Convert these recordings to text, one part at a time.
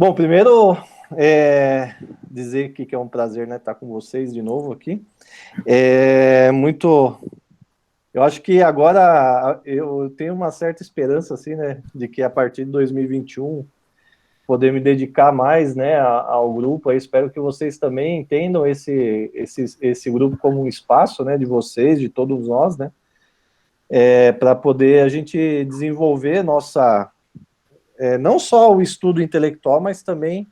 Bom, primeiro, dizer que é um prazer, né, estar com vocês de novo aqui. Eu acho que agora eu tenho uma certa esperança, assim, né, de que a partir de 2021 poder me dedicar mais, né, ao grupo. Eu espero que vocês também entendam esse grupo como um espaço, né, de vocês, de todos nós, né, para poder a gente desenvolver não só o estudo intelectual, mas também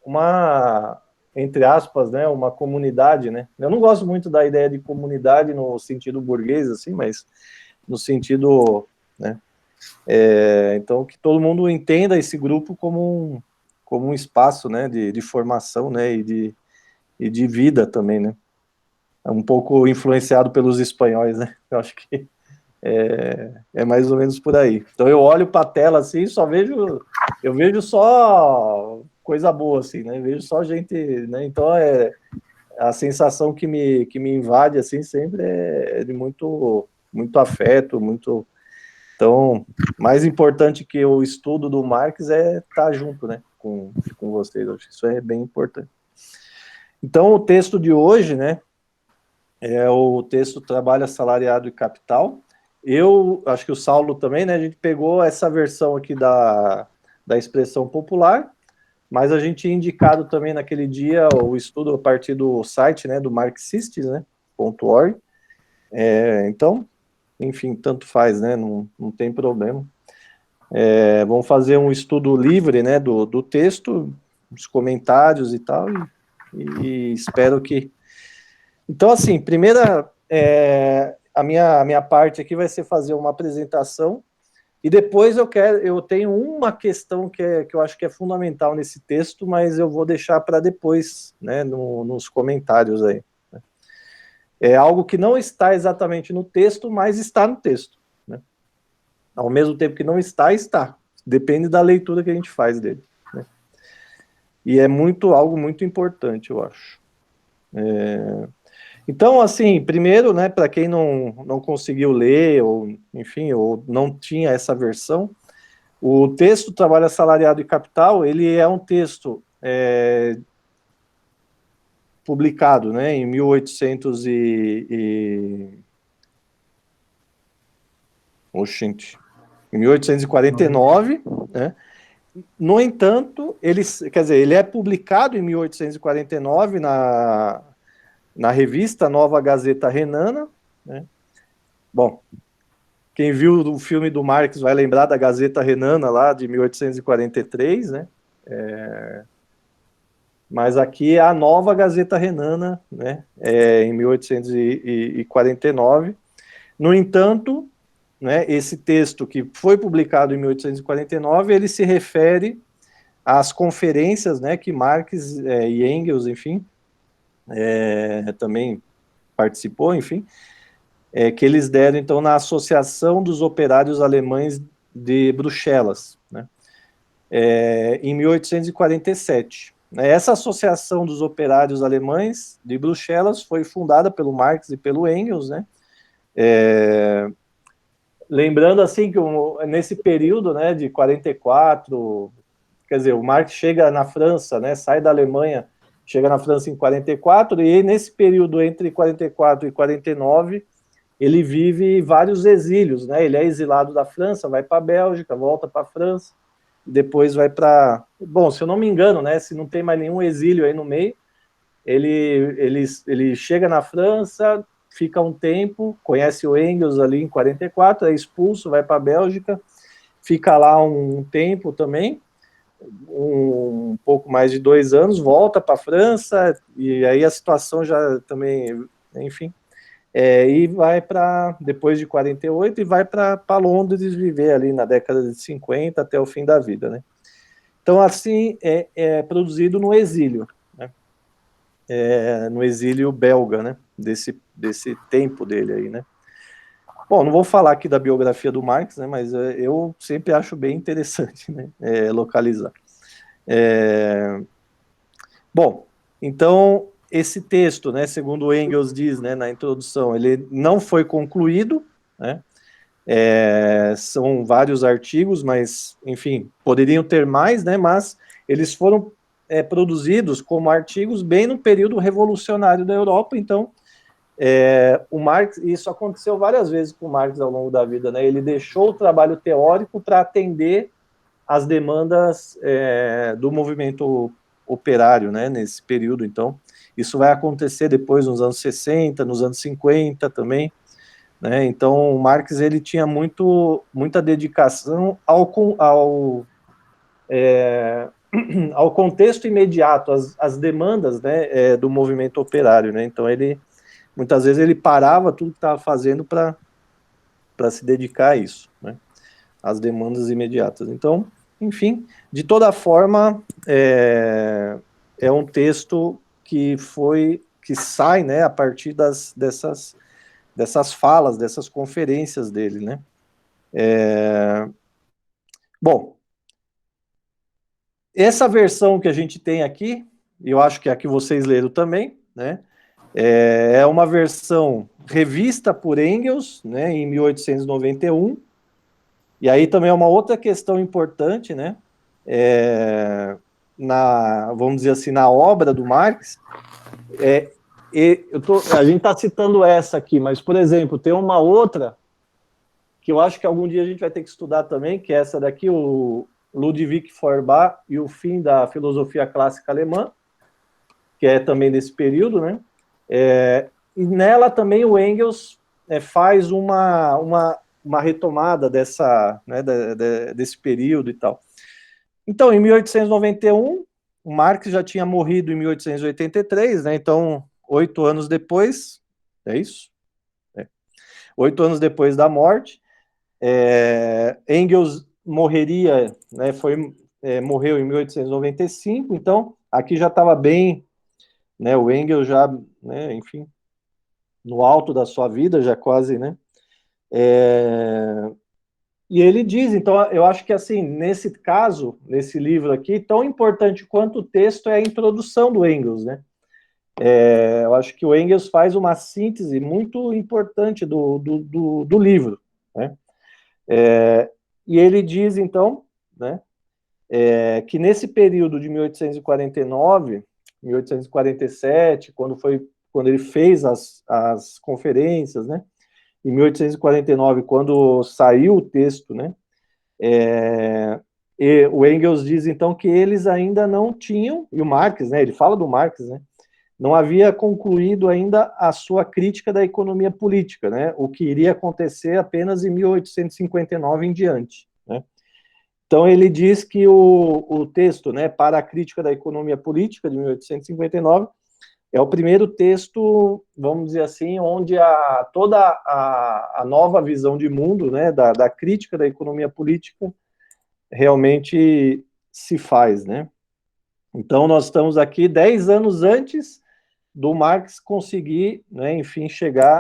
uma, entre aspas, né, uma comunidade, né? Eu não gosto muito da ideia de comunidade no sentido burguês, assim, mas no sentido, né? Então, que todo mundo entenda esse grupo como um espaço, né, de formação, né, e de vida também, né? É um pouco influenciado pelos espanhóis, né? Eu acho que é mais ou menos por aí. Então eu olho para a tela assim, eu vejo só coisa boa assim, né? Eu vejo só gente, né? Então a sensação que me invade assim sempre é de muito afeto, muito. Então, mais importante que o estudo do Marx é estar junto, né? Com vocês. Eu acho que isso é bem importante. Então o texto de hoje, né? É o texto Trabalho Assalariado e Capital. Eu acho que o Saulo também, né? A gente pegou essa versão aqui da expressão popular, mas a gente tinha indicado também naquele dia o estudo a partir do site, né? Do Marxistes, né? .org. Então, enfim, tanto faz, né? Não tem problema. Vamos fazer um estudo livre, né? Do texto, os comentários e tal, e espero que. Então, assim, primeira, a minha parte aqui vai ser fazer uma apresentação e depois eu tenho uma questão que eu acho que é fundamental nesse texto, mas eu vou deixar para depois, né, nos comentários aí. É algo que não está exatamente no texto, mas está no texto, né? Ao mesmo tempo que não está, está. Depende da leitura que a gente faz dele, né? E é algo muito importante, eu acho. Então, assim, primeiro, né, para quem não conseguiu ler, ou enfim, ou não tinha essa versão, o texto Trabalho Assalariado e Capital, ele é um texto publicado, né, em 1800 Oxente, em 1849, né? No entanto, ele é publicado em 1849 na revista Nova Gazeta Renana, né? Bom, quem viu o filme do Marx vai lembrar da Gazeta Renana lá de 1843, né? Mas aqui é a Nova Gazeta Renana, né? Em 1849. No entanto, né, esse texto que foi publicado em 1849, ele se refere às conferências, né, que Marx e Engels, enfim, também participou, enfim, que eles deram, então, na Associação dos Operários Alemães de Bruxelas, né, em 1847. Essa Associação dos Operários Alemães de Bruxelas foi fundada pelo Marx e pelo Engels, né, lembrando, assim, que nesse período, né, de 44, quer dizer, o Marx chega na França, né, sai da Alemanha, chega na França em 44, e nesse período entre 44 e 49, ele vive vários exílios, né? Ele é exilado da França, vai para a Bélgica, volta para a França, depois vai para... Bom, se eu não me engano, né, se não tem mais nenhum exílio aí no meio, ele chega na França, fica um tempo, conhece o Engels ali em 44, é expulso, vai para a Bélgica, fica lá um tempo também, um pouco mais de 2 anos, volta para a França, e aí a situação já também, enfim, e vai para, depois de 48, e vai para Londres viver ali na década de 50 até o fim da vida, né? Então, assim, é produzido no exílio, né? No exílio belga, né? Desse tempo dele aí, né? Bom, não vou falar aqui da biografia do Marx, né? Mas eu sempre acho bem interessante, né? Localizar. Bom, então, esse texto, né, segundo Engels diz, né, na introdução, ele não foi concluído, né, São vários artigos, mas, enfim, poderiam ter mais, né? Mas eles foram produzidos como artigos bem no período revolucionário da Europa. Então, o Marx, isso aconteceu várias vezes com o Marx ao longo da vida, né? Ele deixou o trabalho teórico para atender às demandas do movimento operário, né? Nesse período. Então, isso vai acontecer depois nos anos 60, nos anos 50 também. Né? Então, o Marx ele tinha muita dedicação ao contexto imediato, às demandas, né, do movimento operário. Né? Então, muitas vezes ele parava tudo que estava fazendo para se dedicar a isso, né? Às demandas imediatas. Então, enfim, de toda forma, é um texto que sai, né, a partir dessas falas, dessas conferências dele, né? Bom, essa versão que a gente tem aqui, eu acho que é a que vocês leram também, né? É uma versão revista por Engels, né, em 1891. E aí também é uma outra questão importante, né? Vamos dizer assim, na obra do Marx, a gente está citando essa aqui, mas, por exemplo, tem uma outra que eu acho que algum dia a gente vai ter que estudar também, que é essa daqui, o Ludwig Feuerbach e o fim da filosofia clássica alemã, que é também desse período, né? E nela também o Engels faz uma retomada né, desse período e tal. Então, em 1891, o Marx já tinha morrido em 1883, né? Então, 8 anos depois, é isso? 8 anos depois da morte, Engels morreria, né, morreu em 1895, então aqui já estava bem, né, o Engels já, né, enfim, no alto da sua vida, já quase, né, e ele diz, então, eu acho que assim, nesse caso, nesse livro aqui, tão importante quanto o texto é a introdução do Engels, né, eu acho que o Engels faz uma síntese muito importante do livro, né, e ele diz, então, né, que nesse período de 1849, 1847, quando ele fez as conferências, né, em 1849, quando saiu o texto, né, e o Engels diz, então, que eles ainda não tinham, e o Marx, né, ele fala do Marx, né, não havia concluído ainda a sua crítica da economia política, né, o que iria acontecer apenas em 1859 em diante, né. Então, ele diz que o texto, né, para a crítica da economia política, de 1859, é o primeiro texto, vamos dizer assim, onde toda a nova visão de mundo, né, da crítica da economia política, realmente se faz, né. Então, nós estamos aqui 10 anos antes do Marx conseguir, né, enfim, chegar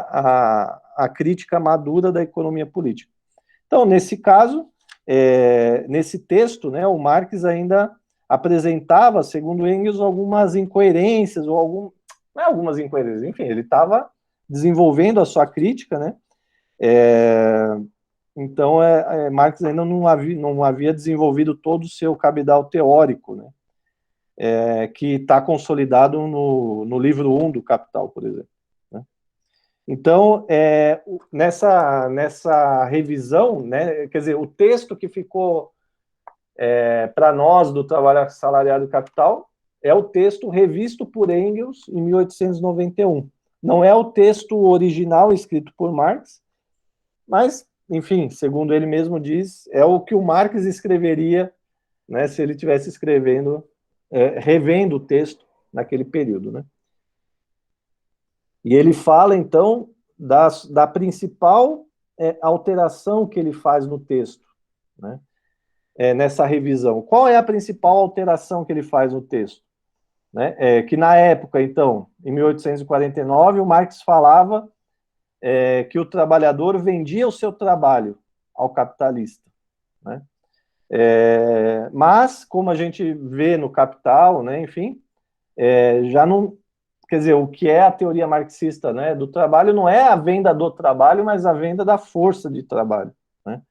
à crítica madura da economia política. Então, nesse caso, nesse texto, né, o Marx ainda apresentava, segundo Engels, algumas incoerências, não é algumas incoerências, enfim, ele estava desenvolvendo a sua crítica, né, então Marx ainda não havia desenvolvido todo o seu cabedal teórico, né, que está consolidado no livro 1 do Capital, por exemplo. Né. Então, nessa revisão, né, quer dizer, o texto que ficou para nós do trabalho assalariado e capital é o texto revisto por Engels em 1891. Não é o texto original escrito por Marx, mas, enfim, segundo ele mesmo diz, é o que o Marx escreveria, né, se ele estivesse escrevendo, revendo o texto naquele período, né? E ele fala, então, da principal alteração que ele faz no texto, né? Nessa revisão. Qual é a principal alteração que ele faz no texto? Né? Que na época, então, em 1849, o Marx falava que o trabalhador vendia o seu trabalho ao capitalista. Né? Mas, como a gente vê no Capital, né, enfim, já não, quer dizer, o que é a teoria marxista, né, do trabalho não é a venda do trabalho, mas a venda da força de trabalho, né?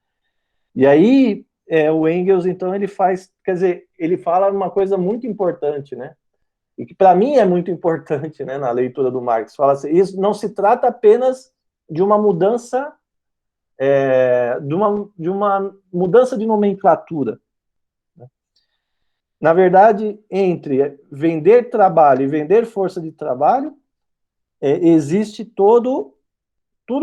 E aí, o Engels, então, ele faz, quer dizer, ele fala uma coisa muito importante, né, e que para mim é muito importante, né, na leitura do Marx, fala assim, isso não se trata apenas de uma mudança, de uma mudança de nomenclatura. Na verdade, entre vender trabalho e vender força de trabalho, existe tudo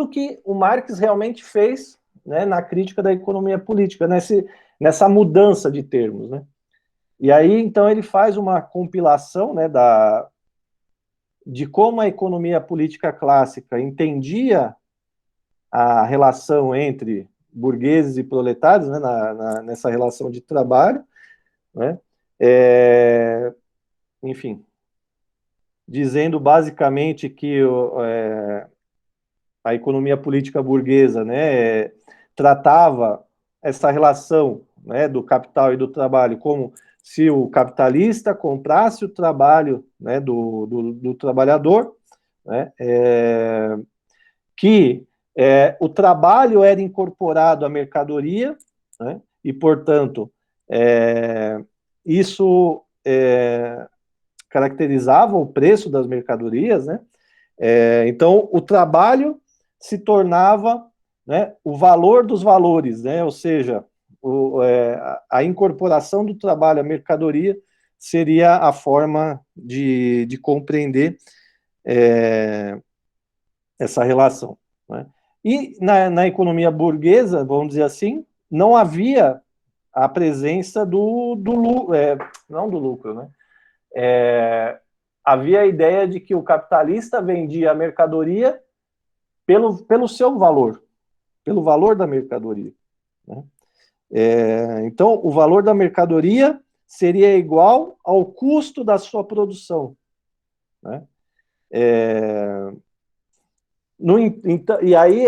que o Marx realmente fez, né, na crítica da economia política, nessa mudança de termos, né? E aí, então, ele faz uma compilação, né, de como a economia política clássica entendia a relação entre burgueses e proletários, né, nessa relação de trabalho, né? Enfim, dizendo basicamente que a economia política burguesa, né, tratava essa relação, né, do capital e do trabalho como se o capitalista comprasse o trabalho, né, do trabalhador, né, que o trabalho era incorporado à mercadoria, né, e, portanto, isso caracterizava o preço das mercadorias, né? Então, o trabalho se tornava, né, o valor dos valores, né? Ou seja, a incorporação do trabalho à mercadoria seria a forma de compreender essa relação, né? E na economia burguesa, vamos dizer assim, não havia a presença não do lucro, né? Havia a ideia de que o capitalista vendia a mercadoria pelo seu valor, pelo valor da mercadoria, né? Então, o valor da mercadoria seria igual ao custo da sua produção, né? E aí,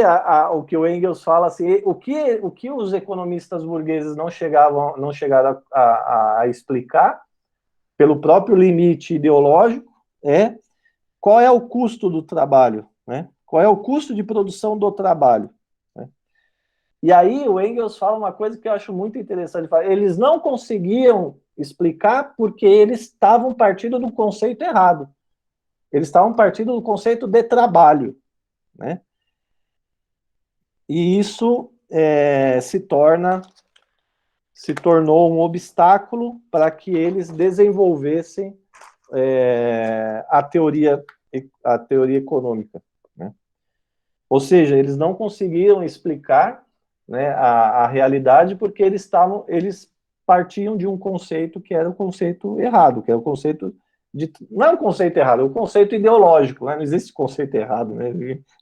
o que o Engels fala, assim, o que os economistas burgueses não chegaram a explicar, pelo próprio limite ideológico, qual é o custo do trabalho, né? Qual é o custo de produção do trabalho, né? E aí o Engels fala uma coisa que eu acho muito interessante. Eles não conseguiam explicar porque eles estavam partindo do conceito errado. Eles estavam partindo do conceito de trabalho, né? E isso se tornou um obstáculo para que eles desenvolvessem a teoria econômica, né? Ou seja, eles não conseguiram explicar, né, a realidade porque eles partiam de um conceito que era o conceito errado, que é o conceito não é um conceito errado, é um conceito ideológico, né? Não existe conceito errado, né?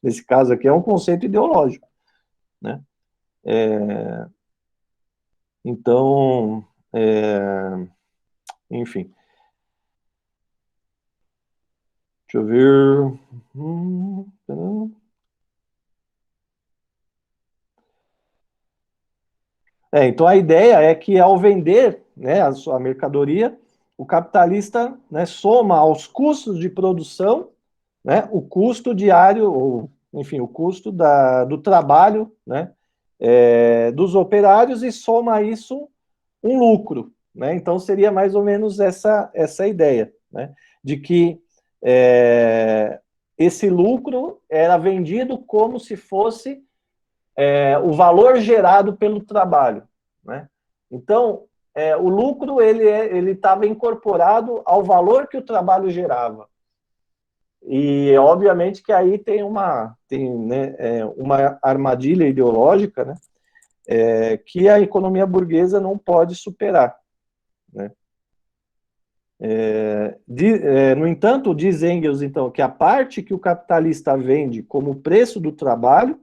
Nesse caso aqui é um conceito ideológico, né? Então, enfim, deixa eu ver. Então a ideia é que ao vender, né, a sua mercadoria, o capitalista, né, soma aos custos de produção, né, o custo diário, ou, enfim, o custo do trabalho, né, dos operários e soma a isso um lucro, né? Então seria mais ou menos essa ideia, né, de que esse lucro era vendido como se fosse o valor gerado pelo trabalho, né? Então, o lucro ele estava incorporado ao valor que o trabalho gerava. E obviamente que aí tem uma armadilha ideológica, né, que a economia burguesa não pode superar, né? No entanto, diz Engels, então, que a parte que o capitalista vende como preço do trabalho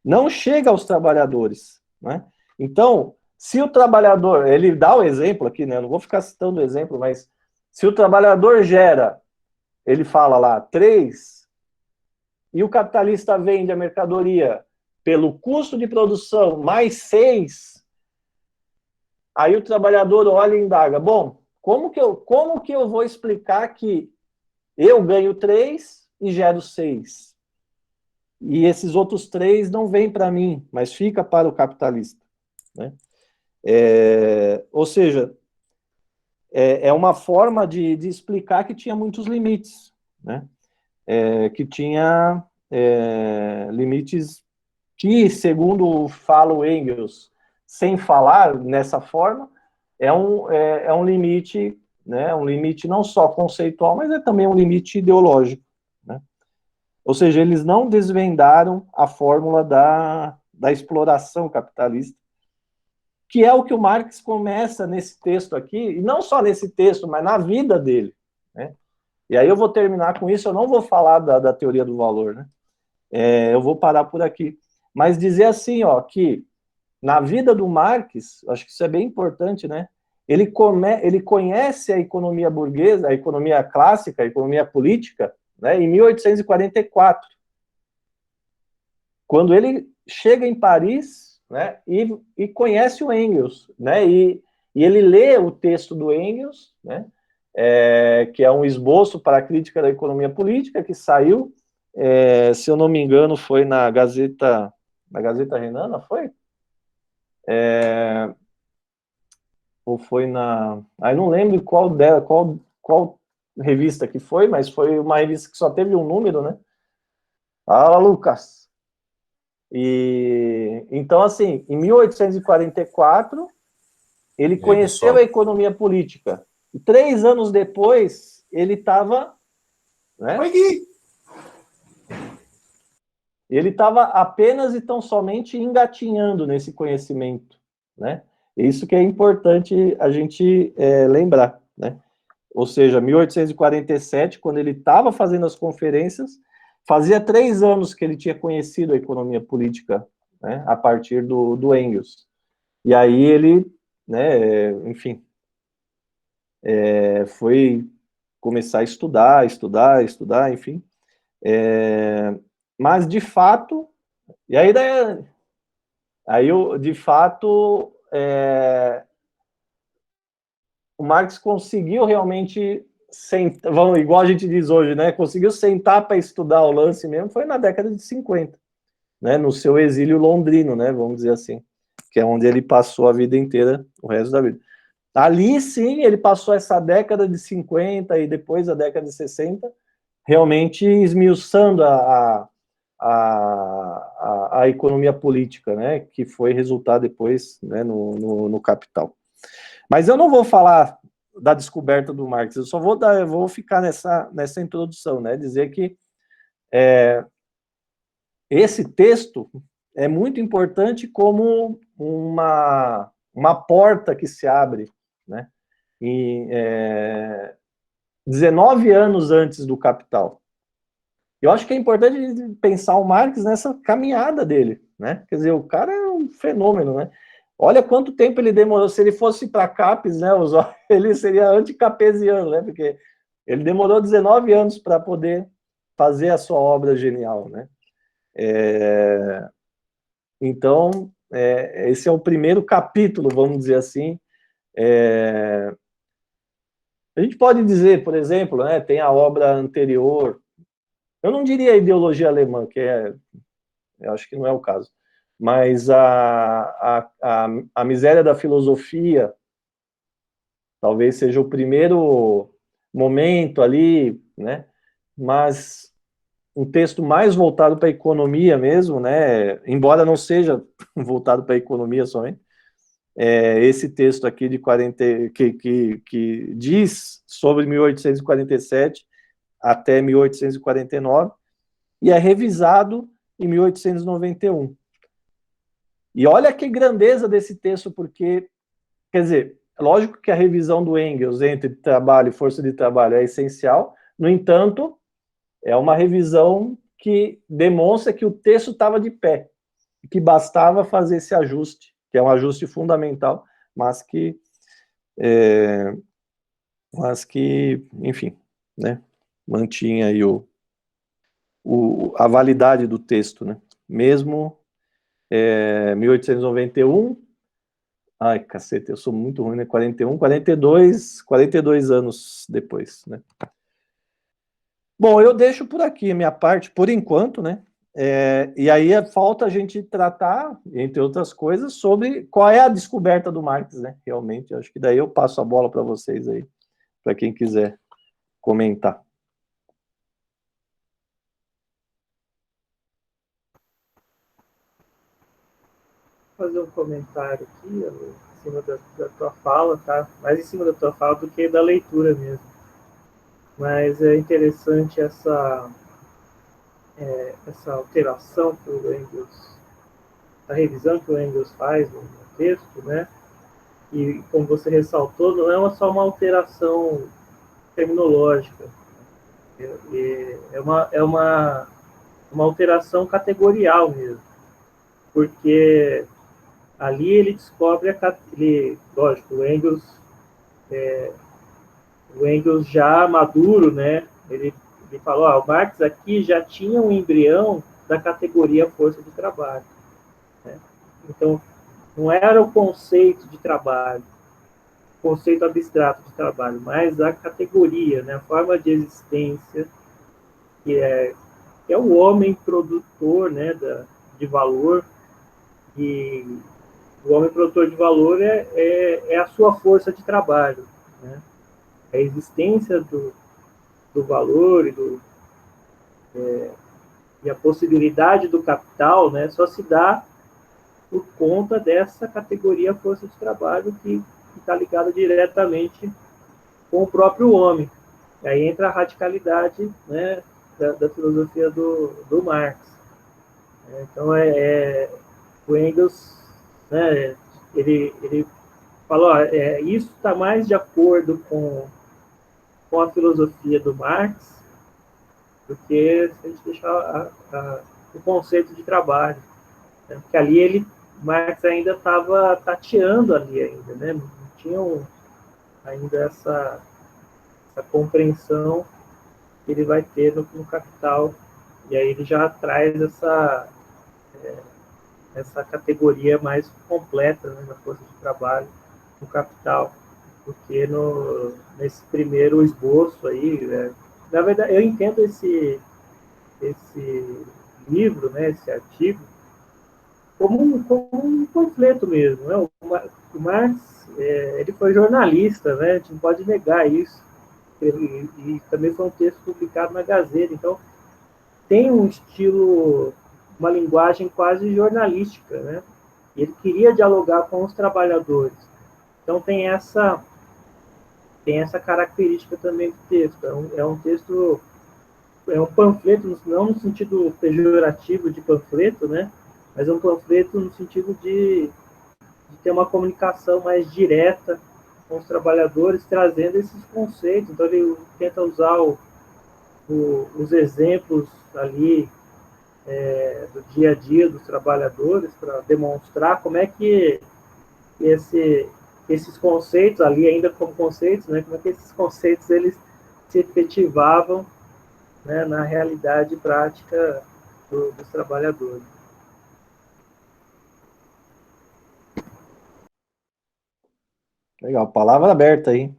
não chega aos trabalhadores, né? Então, se o trabalhador, ele dá o exemplo aqui, né? Eu não vou ficar citando o exemplo, mas se o trabalhador gera, ele fala lá, 3, e o capitalista vende a mercadoria pelo custo de produção mais 6, aí o trabalhador olha e indaga, bom, como que eu vou explicar que eu ganho 3 e gero 6. E esses outros 3 não vêm para mim, mas fica para o capitalista, né? Ou seja, é uma forma de explicar que tinha muitos limites, né? Que tinha limites que, segundo fala o Engels, sem falar nessa forma, é um limite, né? Um limite não só conceitual, mas é também um limite ideológico, né? Ou seja, eles não desvendaram a fórmula da exploração capitalista, que é o que o Marx começa nesse texto aqui, e não só nesse texto, mas na vida dele, né? E aí eu vou terminar com isso, eu não vou falar da teoria do valor, né? Eu vou parar por aqui. Mas dizer assim, ó, que na vida do Marx, acho que isso é bem importante, né? Ele conhece a economia burguesa, a economia clássica, a economia política, né, em 1844, quando ele chega em Paris, né, e conhece o Engels, né, e ele lê o texto do Engels, né, que é um esboço para a crítica da economia política, que saiu, se eu não me engano, foi na Gazeta Renana, foi? Ou foi na... Aí não lembro qual revista que foi, mas foi uma revista que só teve um número, né? Fala, Lucas! E então, assim, em 1844, ele E aí, conheceu a pessoal? economia política. E 3 anos depois, ele estava, né? Oi, Gui! Ele estava apenas e tão somente engatinhando nesse conhecimento, né? Isso que é importante a gente lembrar, né? Ou seja, 1847, quando ele estava fazendo as conferências, fazia 3 anos que ele tinha conhecido a economia política, né, a partir do Engels. E aí ele, né, enfim, foi começar a estudar, enfim. Mas, de fato, e aí, de fato, o Marx conseguiu realmente sentar, vamos, igual a gente diz hoje, né? Conseguiu sentar para estudar o lance mesmo, foi na década de 50, né? No seu exílio londrino, né? Vamos dizer assim, que é onde ele passou a vida inteira, o resto da vida. Ali sim, ele passou essa década de 50 e depois a década de 60, realmente esmiuçando a economia política, né? Que foi resultar depois, né, no Capital. Mas eu não vou falar da descoberta do Marx, eu vou ficar nessa introdução, né? Dizer que esse texto é muito importante como uma porta que se abre, né? E, 19 anos antes do Capital. Eu acho que é importante pensar o Marx nessa caminhada dele, né? Quer dizer, o cara é um fenômeno, né? Olha quanto tempo ele demorou. Se ele fosse para Capes, né, ele seria anticapesiano, né? Porque ele demorou 19 anos para poder fazer a sua obra genial, né? Então, esse é o primeiro capítulo, vamos dizer assim. A gente pode dizer, por exemplo, né, tem a obra anterior. Eu não diria a ideologia alemã, eu acho que não é o caso, mas a miséria da filosofia talvez seja o primeiro momento ali, né? Mas um texto mais voltado para a economia mesmo, né? Embora não seja voltado para a economia somente, esse texto aqui de 40, que diz sobre 1847 até 1849 e é revisado em 1891. E olha que grandeza desse texto, porque, quer dizer, lógico que a revisão do Engels entre trabalho e força de trabalho é essencial, no entanto, é uma revisão que demonstra que o texto estava de pé, que bastava fazer esse ajuste, que é um ajuste fundamental, mas que, enfim, né, mantinha aí a validade do texto, né, mesmo 1891. Ai, cacete, eu sou muito ruim, né? 41, 42 anos depois, né? Bom, eu deixo por aqui a minha parte, por enquanto, né? E aí falta a gente tratar, entre outras coisas, sobre qual é a descoberta do Marx, né? Realmente, acho que daí eu passo a bola para vocês aí, para quem quiser comentar. Vou fazer um comentário aqui, em cima da tua fala, tá? Mais em cima da tua fala do que da leitura mesmo. Mas é interessante essa alteração que o Engels, a revisão que o Engels faz no texto, né? E como você ressaltou, não é só uma alteração terminológica, uma alteração categorial mesmo, porque ali ele descobre lógico, o Engels já maduro, né? Ele falou, o Marx aqui já tinha um embrião da categoria força de trabalho, né? Então, não era o conceito de trabalho, o conceito abstrato de trabalho, mas a categoria, né? A forma de existência que é o homem produtor, né? De valor, e o homem produtor de valor é a sua força de trabalho, né? A existência do valor e a possibilidade do capital, né, só se dá por conta dessa categoria força de trabalho que está ligada diretamente com o próprio homem. E aí entra a radicalidade, né, da filosofia do Marx. Então, o Engels, né, ele falou, isso está mais de acordo com a filosofia do Marx do que se a gente deixar o conceito de trabalho. Né? Porque ali Marx ainda estava tateando ali ainda, né? Não tinham ainda essa compreensão que ele vai ter no Capital. E aí ele já traz essa categoria mais completa, né, da força de trabalho no Capital, porque nesse primeiro esboço aí, né, na verdade, eu entendo esse livro, né, esse artigo, como um panfleto mesmo. Né? O Marx, ele foi jornalista, né? A gente não pode negar isso. E também foi um texto publicado na Gazeta. Então, tem um estilo, uma linguagem quase jornalística, né? E ele queria dialogar com os trabalhadores. Então, tem essa característica também do texto. É um texto, é um panfleto, não no sentido pejorativo de panfleto, né? Mas é um panfleto no sentido de ter uma comunicação mais direta com os trabalhadores, trazendo esses conceitos. Então, ele tenta usar os exemplos ali do dia a dia dos trabalhadores para demonstrar como é que esse, esses conceitos ali, ainda como conceitos, né, como é que esses conceitos eles se efetivavam, né, na realidade prática dos trabalhadores. Legal, palavra aberta aí.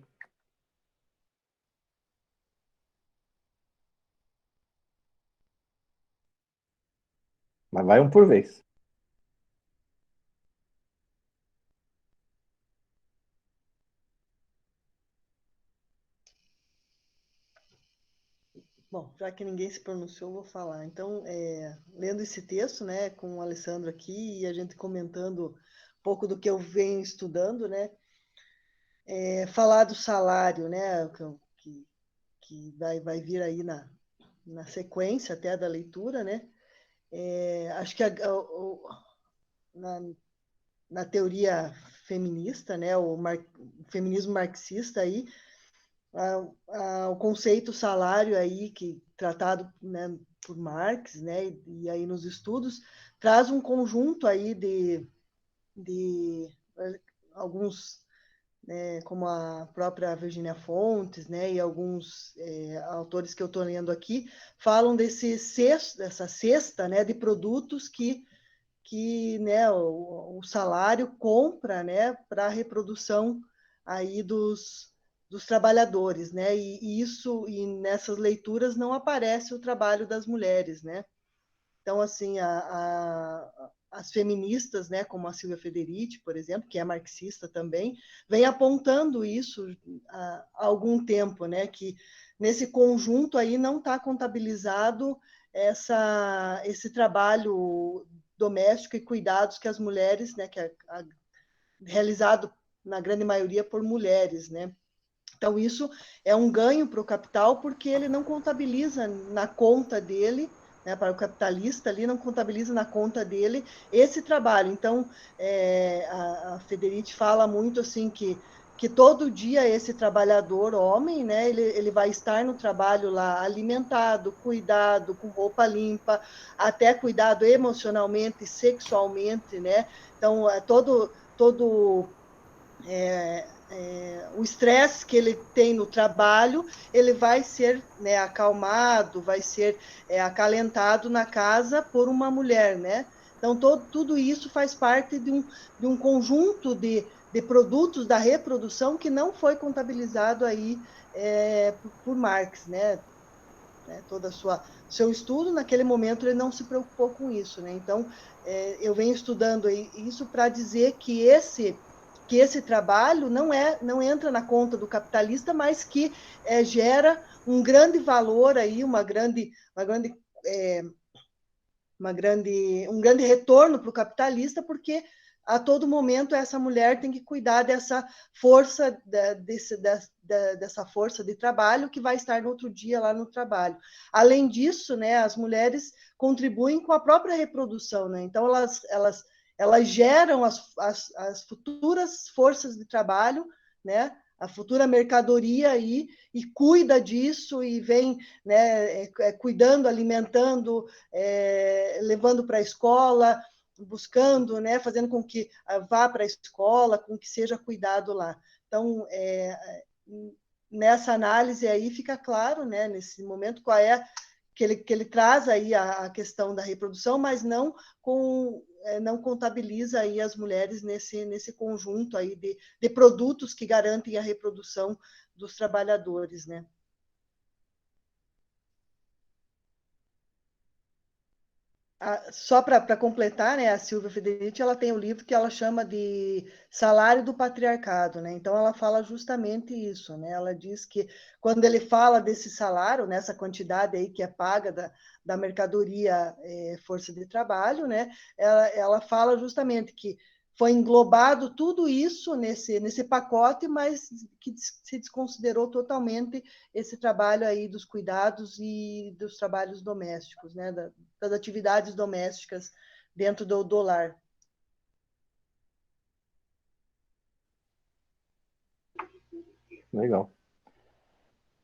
Mas vai um por vez. Bom, já que ninguém se pronunciou, eu vou falar. Então, lendo esse texto, né, com o Alessandro aqui e a gente comentando um pouco do que eu venho estudando, né, falar do salário, né, que vai vir aí na sequência até da leitura, né, acho que na, na teoria feminista, né, o feminismo marxista aí, o conceito salário aí que tratado, né, por Marx, né, e aí nos estudos traz um conjunto aí de alguns, né, como a própria Virginia Fontes, né, e alguns autores que eu estou lendo aqui falam dessa cesta, né, de produtos que né, o salário compra, né, para a reprodução aí dos trabalhadores, né? E nessas leituras não aparece o trabalho das mulheres, né? Então, assim, as feministas, né, como a Silvia Federici, por exemplo, que é marxista também, vem apontando isso há algum tempo, né, que nesse conjunto aí não está contabilizado esse trabalho doméstico e cuidados que as mulheres, né, que é realizado na grande maioria por mulheres, né? Então, isso é um ganho para o capital, porque ele não contabiliza na conta dele, né, para o capitalista ali, não contabiliza na conta dele esse trabalho. Então, a Federici fala muito assim que todo dia esse trabalhador homem, né, ele vai estar no trabalho lá alimentado, cuidado, com roupa limpa, até cuidado emocionalmente, sexualmente, né? Então, o estresse que ele tem no trabalho, ele vai ser, né, acalmado, vai ser acalentado na casa por uma mulher, né? Então, tudo isso faz parte de um conjunto de produtos da reprodução que não foi contabilizado aí por Marx, né? Todo seu estudo, naquele momento, ele não se preocupou com isso, né? Então, eu venho estudando isso para dizer que esse trabalho não entra na conta do capitalista, mas que gera um grande valor aí, um grande retorno para o capitalista, porque a todo momento essa mulher tem que cuidar dessa força, dessa força de trabalho que vai estar no outro dia lá no trabalho. Além disso, né, as mulheres contribuem com a própria reprodução, né? Então elas geram as futuras forças de trabalho, né? A futura mercadoria aí, e cuida disso, e vem, né, cuidando, alimentando, levando para a escola, buscando, né, fazendo com que vá para a escola, com que seja cuidado lá. Então, nessa análise aí fica claro, né, nesse momento, qual é que ele traz aí a questão da reprodução, mas não contabiliza aí as mulheres nesse conjunto aí de produtos que garantem a reprodução dos trabalhadores, né? Só para completar, né, a Silvia Federici, ela tem um livro que ela chama de Salário do Patriarcado, né? Então ela fala justamente isso, né? Ela diz que quando ele fala desse salário, nessa quantidade aí que é paga da mercadoria força de trabalho, né? Ela fala justamente que foi englobado tudo isso nesse pacote, mas que se desconsiderou totalmente esse trabalho aí dos cuidados e dos trabalhos domésticos, né? Das atividades domésticas dentro do lar. Legal.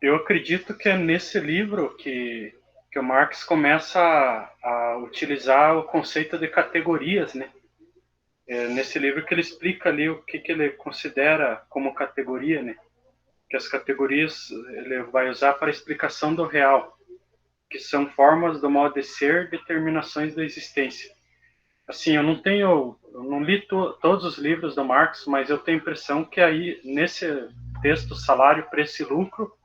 Eu acredito que é nesse livro que o Marx começa a utilizar o conceito de categorias, né? É nesse livro que ele explica ali o que ele considera como categoria, né? Que as categorias ele vai usar para a explicação do real, que são formas do modo de ser, determinações da existência. Assim, eu não li todos os livros do Marx, mas eu tenho a impressão que aí, nesse texto, Salário, Preço e Lucro,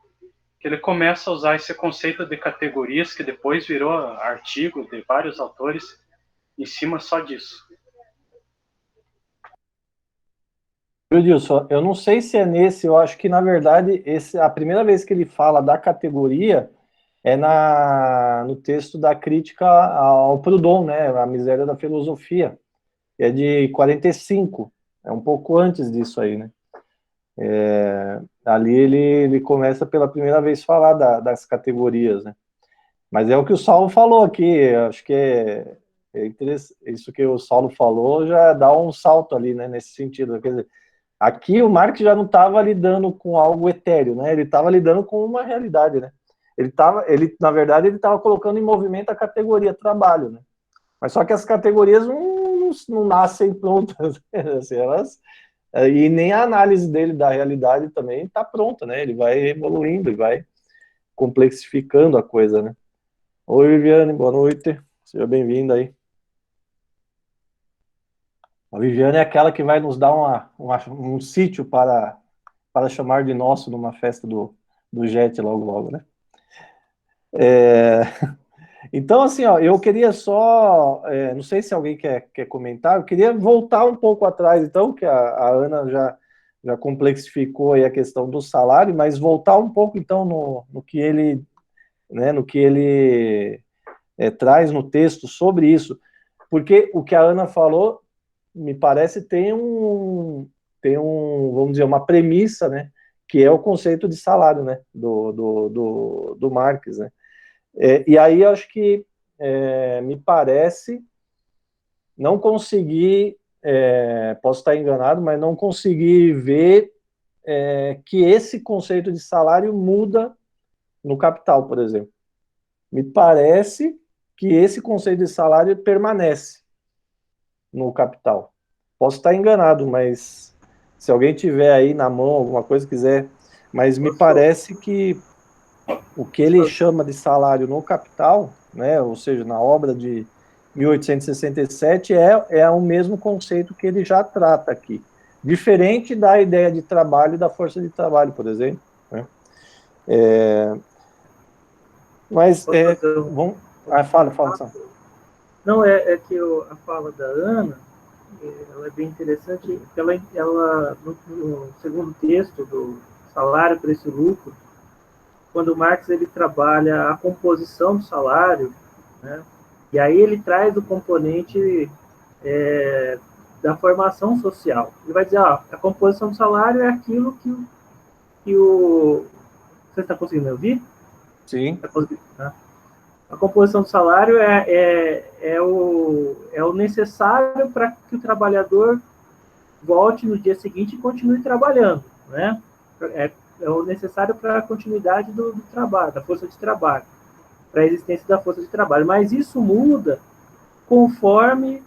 que ele começa a usar esse conceito de categorias, que depois virou artigo de vários autores, em cima só disso. Wilson, eu não sei se é nesse, eu acho que, na verdade, a primeira vez que ele fala da categoria é no texto da crítica ao Proudhon, né, a miséria da filosofia, que é de 45, é um pouco antes disso aí, né. Ali ele começa pela primeira vez a falar das categorias, né. Mas é o que o Saulo falou aqui, acho que isso que o Saulo falou já dá um salto ali, né, nesse sentido, quer dizer, aqui o Marx já não estava lidando com algo etéreo, né? Ele estava lidando com uma realidade, né? Na verdade, ele estava colocando em movimento a categoria trabalho, né? Mas só que as categorias não nascem prontas, né? Assim, e nem a análise dele da realidade também está pronta, né? Ele vai evoluindo e vai complexificando a coisa, né? Oi, Viviane, boa noite. Seja bem-vinda aí. A Viviane é aquela que vai nos dar um sítio para para chamar de nosso numa festa do JET logo, logo, né? Então, assim, ó, eu queria só, não sei se alguém quer comentar, eu queria voltar um pouco atrás, então, que a Ana já complexificou aí a questão do salário, mas voltar um pouco, então, no que ele, né, no que ele traz no texto sobre isso, porque o que a Ana falou, me parece, vamos dizer, uma premissa, né, que é o conceito de salário, né, do Marx, né. E aí eu acho que me parece não conseguir, posso estar enganado, mas não consegui ver que esse conceito de salário muda no Capital, por exemplo. Me parece que esse conceito de salário permanece no Capital. Posso estar enganado, mas se alguém tiver aí na mão alguma coisa, quiser, mas me parece que o que ele chama de salário no Capital, né, ou seja, na obra de 1867, é o mesmo conceito que ele já trata aqui. Diferente da ideia de trabalho, da força de trabalho, por exemplo. Né? Mas, vamos... fala. Não, que a fala da Ana, ela é bem interessante, ela no segundo texto do Salário, Preço e Lucro, quando o Marx ele trabalha a composição do salário, né, e aí ele traz o componente da formação social. Ele vai dizer, a composição do salário é aquilo que o... Você está conseguindo me ouvir? Sim. Tá? A composição do salário é o necessário para que o trabalhador volte no dia seguinte e continue trabalhando, né? É o necessário para a continuidade do trabalho, da força de trabalho, para a existência da força de trabalho. Mas isso muda conforme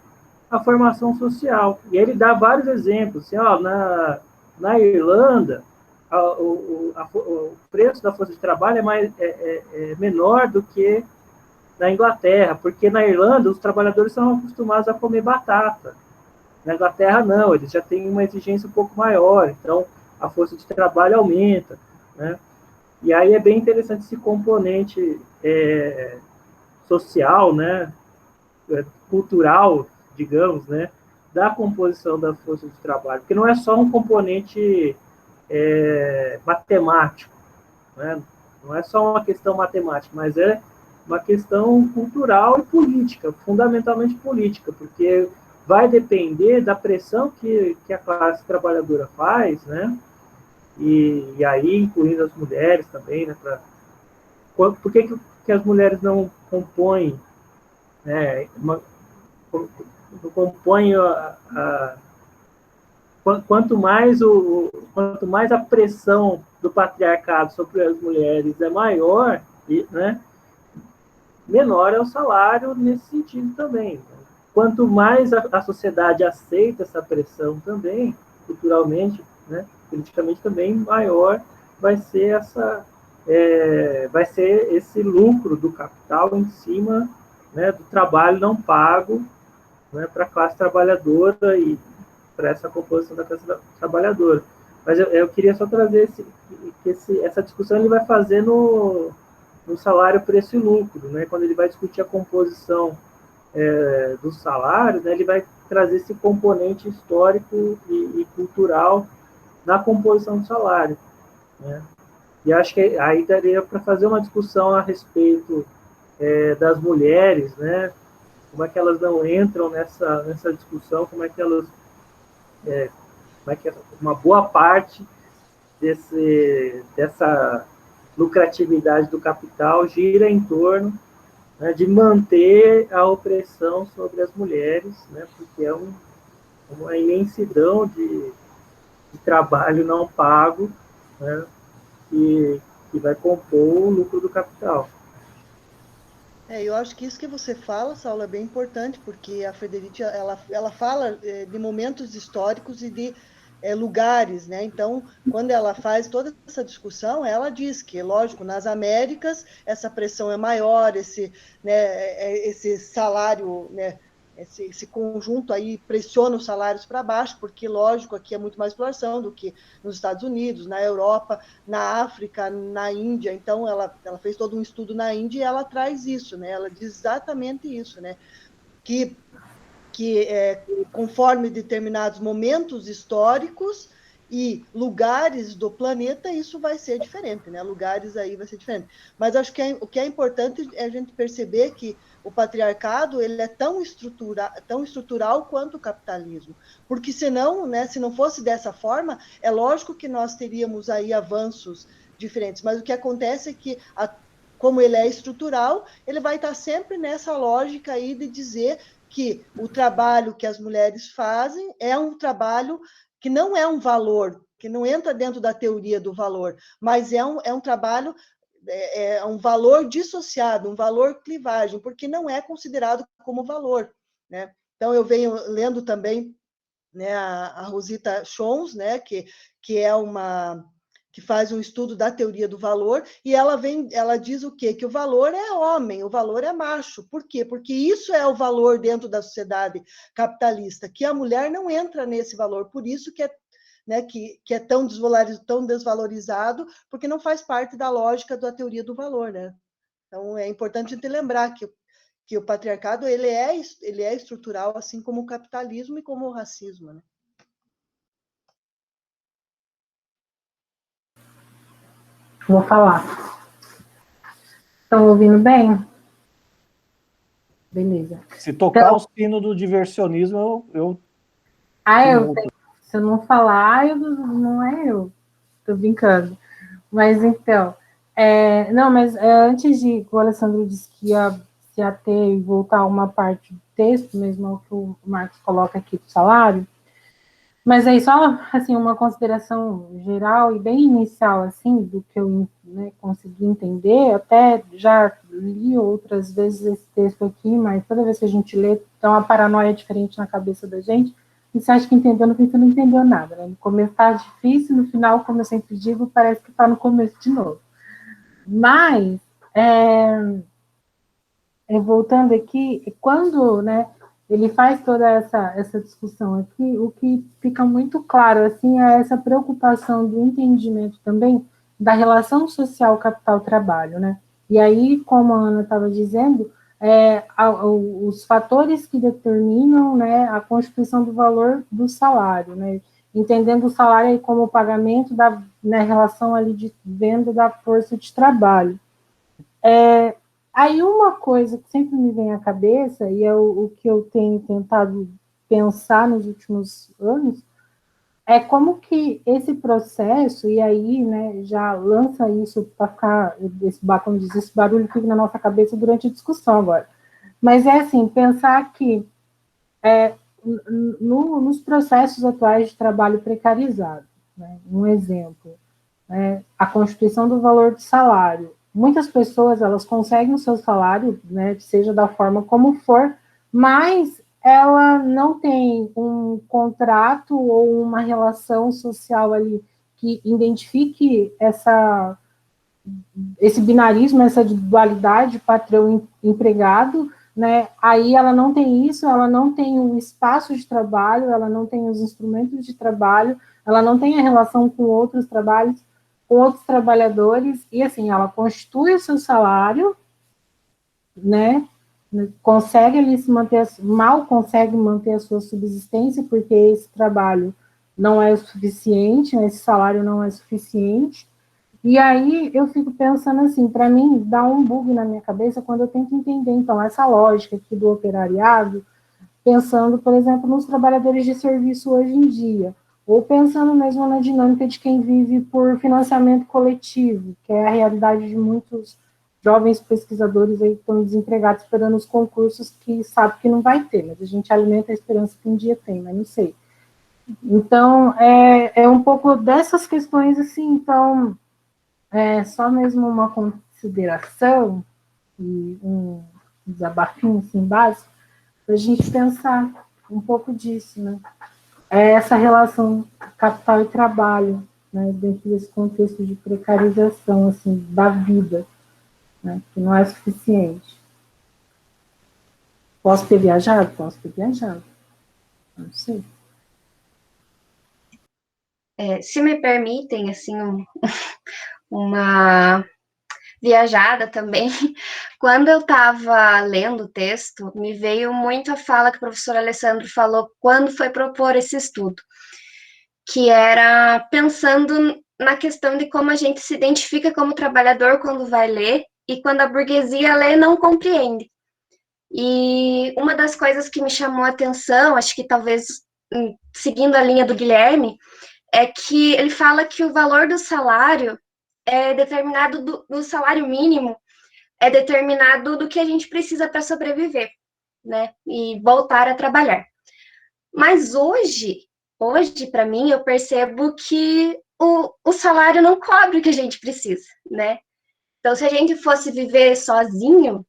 a formação social. E ele dá vários exemplos. Assim, na Irlanda, o preço da força de trabalho é menor do que na Inglaterra, porque na Irlanda os trabalhadores são acostumados a comer batata. Na Inglaterra, não, eles já têm uma exigência um pouco maior, então a força de trabalho aumenta. Né? E aí é bem interessante esse componente social, né? Cultural, digamos, né? Da composição da força de trabalho, porque não é só um componente matemático, né? Não é só uma questão matemática, mas é uma questão cultural e política, fundamentalmente política, porque vai depender da pressão que a classe trabalhadora faz, né? E aí, incluindo as mulheres também, né? Por que as mulheres não compõem, né? Não compõem quanto mais a pressão do patriarcado sobre as mulheres é maior, né? Menor é o salário nesse sentido também. Quanto mais a sociedade aceita essa pressão também, culturalmente, né, politicamente também, maior vai ser esse lucro do capital em cima, né, do trabalho não pago, né, para a classe trabalhadora e para essa composição da classe trabalhadora. Mas eu queria só trazer essa discussão ele vai fazer no salário, preço e lucro, né? Quando ele vai discutir a composição do salário, né? Ele vai trazer esse componente histórico e cultural na composição do salário, né? E acho que aí daria para fazer uma discussão a respeito das mulheres, né? Como é que elas não entram nessa discussão, como é que uma boa parte dessa lucratividade do capital gira em torno, né, de manter a opressão sobre as mulheres, né, porque é uma imensidão de trabalho não pago, né, que vai compor o lucro do capital. Eu acho que isso que você fala, Saulo, é bem importante, porque a Frederici, ela fala de momentos históricos e de lugares, né? Então, quando ela faz toda essa discussão, ela diz que, lógico, nas Américas essa pressão é maior, esse salário, né, esse conjunto aí pressiona os salários para baixo, porque, lógico, aqui é muito mais exploração do que nos Estados Unidos, na Europa, na África, na Índia. Então, ela fez todo um estudo na Índia e ela traz isso, né? Ela diz exatamente isso, né? Que conforme determinados momentos históricos e lugares do planeta, isso vai ser diferente, né? Lugares aí vai ser diferente. Mas acho que o que é importante é a gente perceber que o patriarcado ele é tão estrutural quanto o capitalismo, porque senão, né, se não fosse dessa forma, é lógico que nós teríamos aí avanços diferentes, mas o que acontece é que como ele é estrutural, ele vai estar sempre nessa lógica aí de dizer que o trabalho que as mulheres fazem é um trabalho que não é um valor, que não entra dentro da teoria do valor, mas é um trabalho, é um valor dissociado, um valor clivagem, porque não é considerado como valor, né? Então, eu venho lendo também, né, a Rosita Schons, né, que é que faz um estudo da teoria do valor, e ela diz o quê? Que o valor é homem, o valor é macho. Por quê? Porque isso é o valor dentro da sociedade capitalista, que a mulher não entra nesse valor, por isso que é, né, que é tão desvalorizado, porque não faz parte da lógica da teoria do valor, né? Então, é importante a gente lembrar que o patriarcado ele é estrutural, assim como o capitalismo e como o racismo, né? Vou falar. Estão ouvindo bem? Beleza. Se tocar o sino do diversionismo, eu se eu não falar, não é eu. Tô brincando. Mas então, antes de o Alessandro disse que ia se ater e voltar a uma parte do texto, mesmo ao que o Marcos coloca aqui do salário, mas aí só, assim, uma consideração geral e bem inicial, assim, do que eu, né, consegui entender, até já li outras vezes esse texto aqui, mas toda vez que a gente lê, dá uma paranoia diferente na cabeça da gente, e você acha que entendeu, no fim você não entendeu nada, né? No começo tá difícil, no final, como eu sempre digo, parece que tá no começo de novo. Mas, voltando aqui, quando, né, ele faz toda essa discussão aqui, o que fica muito claro, assim, é essa preocupação do entendimento também da relação social capital-trabalho, né? E aí, como a Ana estava dizendo, os fatores que determinam, né, a constituição do valor do salário, né? Entendendo o salário aí como o pagamento da, né, relação ali de venda da força de trabalho. Aí uma coisa que sempre me vem à cabeça, e é o que eu tenho tentado pensar nos últimos anos, é como que esse processo, e aí, né, já lança isso para ficar, como diz, esse barulho fica na nossa cabeça durante a discussão agora. Mas é assim, pensar que nos processos atuais de trabalho precarizado, né, um exemplo, a constituição do valor do salário. Muitas pessoas, elas conseguem o seu salário, né, seja da forma como for, mas ela não tem um contrato ou uma relação social ali que identifique esse binarismo, essa dualidade patrão-empregado, né? Aí ela não tem isso, ela não tem um espaço de trabalho, ela não tem os instrumentos de trabalho, ela não tem a relação com outros trabalhos, com outros trabalhadores, e assim, ela constitui o seu salário, né, consegue ali se manter, mal consegue manter a sua subsistência, porque esse trabalho não é o suficiente, esse salário não é suficiente, e aí eu fico pensando assim, para mim, dá um bug na minha cabeça quando eu tento entender, então, essa lógica aqui do operariado, pensando, por exemplo, nos trabalhadores de serviço hoje em dia, ou pensando mesmo na dinâmica de quem vive por financiamento coletivo, que é a realidade de muitos jovens pesquisadores aí que estão desempregados esperando os concursos que sabe que não vai ter, mas a gente alimenta a esperança que um dia tem, mas não sei. Então, é um pouco dessas questões, assim, então, só mesmo uma consideração e um desabafinho, assim, básico, para a gente pensar um pouco disso, né? Essa relação capital e trabalho, né, dentro desse contexto de precarização, assim, da vida, né, que não é suficiente. Posso ter viajado? Posso ter viajado. Não sei. Se me permitem, assim, uma viajada também, quando eu estava lendo o texto, me veio muito a fala que o professor Alessandro falou quando foi propor esse estudo, que era pensando na questão de como a gente se identifica como trabalhador quando vai ler, e quando a burguesia lê, não compreende. E uma das coisas que me chamou a atenção, acho que talvez seguindo a linha do Guilherme, é que ele fala que o valor do salário é determinado do salário mínimo, é determinado do que a gente precisa para sobreviver, né? E voltar a trabalhar. Mas hoje para mim, eu percebo que o salário não cobre o que a gente precisa, né? Então, se a gente fosse viver sozinho,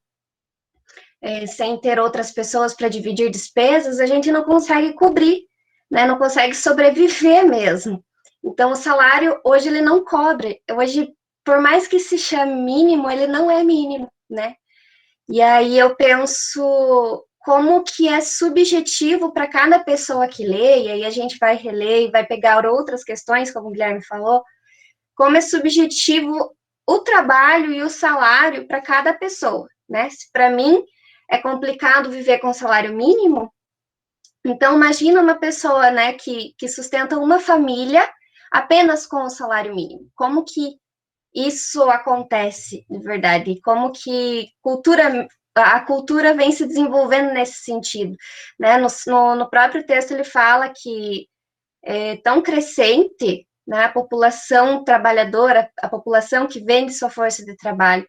sem ter outras pessoas para dividir despesas, a gente não consegue cobrir, né? Não consegue sobreviver mesmo. Então, o salário, hoje, ele não cobre. Hoje, por mais que se chame mínimo, ele não é mínimo, né? E aí eu penso como que é subjetivo para cada pessoa que lê, e aí a gente vai reler e vai pegar outras questões, como o Guilherme falou, como é subjetivo o trabalho e o salário para cada pessoa, né? Se para mim é complicado viver com salário mínimo, então imagina uma pessoa, né, que sustenta uma família apenas com o salário mínimo. Como que isso acontece, de verdade? Como que a cultura vem se desenvolvendo nesse sentido, né? No próprio texto ele fala que é tão crescente, né, a população trabalhadora, a população que vende sua força de trabalho.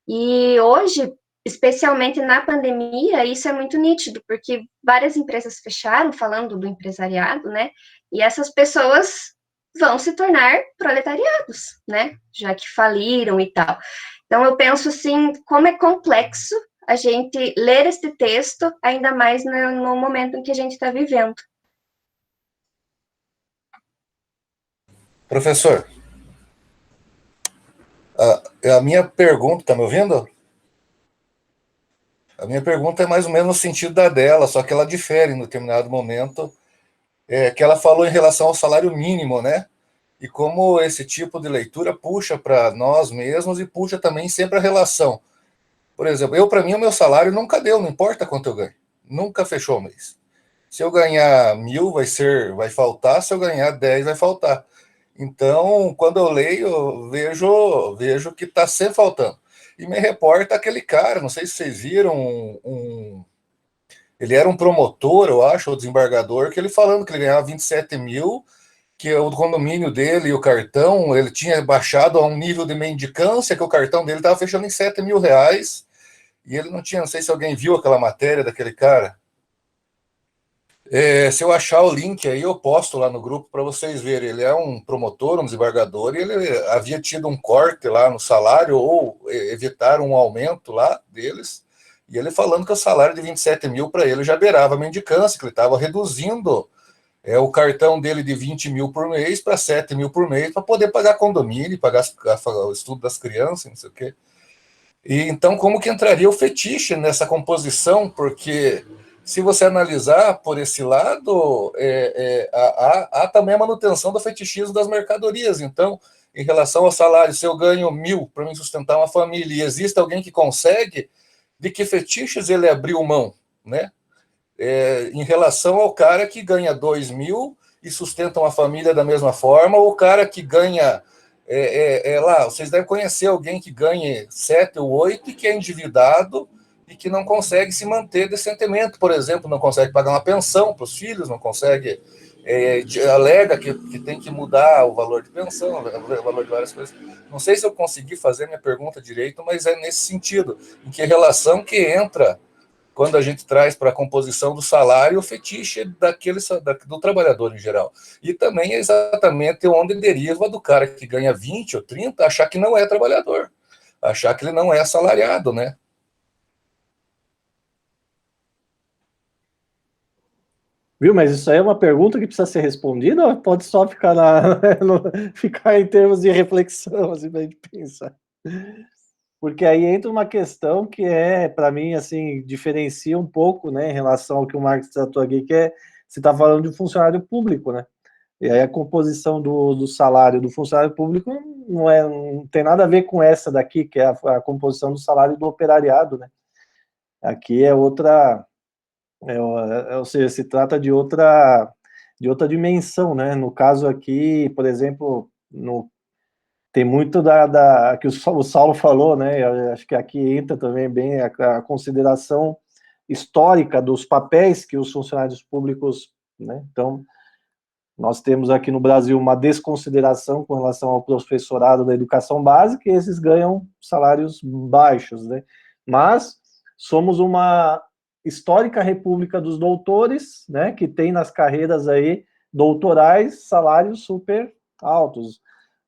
E hoje, especialmente na pandemia, isso é muito nítido, porque várias empresas fecharam, falando do empresariado, né? E essas pessoas vão se tornar proletariados, né? Já que faliram e tal. Então, eu penso, assim, como é complexo a gente ler este texto, ainda mais no momento em que a gente está vivendo. Professor, a minha pergunta, está me ouvindo? A minha pergunta é mais ou menos no sentido da dela, só que ela difere em determinado momento, que ela falou em relação ao salário mínimo, né? E como esse tipo de leitura puxa para nós mesmos e puxa também sempre a relação. Por exemplo, para mim, o meu salário nunca deu, não importa quanto eu ganho. Nunca fechou o mês. Se eu ganhar 1.000, vai faltar, se eu ganhar 10, vai faltar. Então, quando eu leio, eu vejo que está sempre faltando. E me reporta aquele cara, não sei se vocês viram, ele era um promotor, eu acho, ou desembargador, que ele falando que ele ganhava 27 mil, que o condomínio dele e o cartão, ele tinha baixado a um nível de mendicância, que o cartão dele estava fechando em 7 mil reais, e ele não tinha, não sei se alguém viu aquela matéria daquele cara. Se eu achar o link aí, eu posto lá no grupo para vocês verem. Ele é um promotor, um desembargador, e ele havia tido um corte lá no salário, ou evitaram um aumento lá deles, e ele falando que o salário de 27 mil para ele já beirava a mendicância, que ele estava reduzindo o cartão dele de 20 mil por mês para 7 mil por mês, para poder pagar condomínio, pagar o estudo das crianças, não sei o quê. E então, como que entraria o fetiche nessa composição? Porque se você analisar por esse lado, há também a manutenção do fetichismo das mercadorias. Então, em relação ao salário, se eu ganho 1.000 para me sustentar uma família e existe alguém que consegue, de que fetiches ele abriu mão, né? Em relação ao cara que ganha 2.000 e sustenta uma família da mesma forma, ou o cara que ganha, lá, vocês devem conhecer alguém que ganhe 7 ou 8 e que é endividado e que não consegue se manter decentemente, por exemplo, não consegue pagar uma pensão para os filhos, não consegue, alega que tem que mudar o valor de pensão, o valor de várias coisas. Não sei se eu consegui fazer minha pergunta direito, mas é nesse sentido, em que relação que entra quando a gente traz para a composição do salário o fetiche do trabalhador em geral. E também é exatamente onde deriva do cara que ganha 20 ou 30 achar que não é trabalhador, achar que ele não é assalariado, né? Viu, mas isso aí é uma pergunta que precisa ser respondida ou pode só ficar, ficar em termos de reflexão, assim, para a gente pensar? porque aí entra uma questão que para mim, assim, diferencia um pouco, né, em relação ao que o Marx tratou aqui, que você está falando de um funcionário público, né? E aí a composição do salário do funcionário público não tem nada a ver com essa daqui, que é a composição do salário do operariado, né? Aqui é outra, ou seja, se trata de outra dimensão, né? No caso aqui, por exemplo, tem muito que o Saulo falou, né? Eu acho que aqui entra também bem a consideração histórica dos papéis que os funcionários públicos, né? Então, nós temos aqui no Brasil uma desconsideração com relação ao professorado da educação básica, e esses ganham salários baixos, né? Mas somos uma histórica república dos doutores, né? Que tem nas carreiras aí doutorais salários super altos.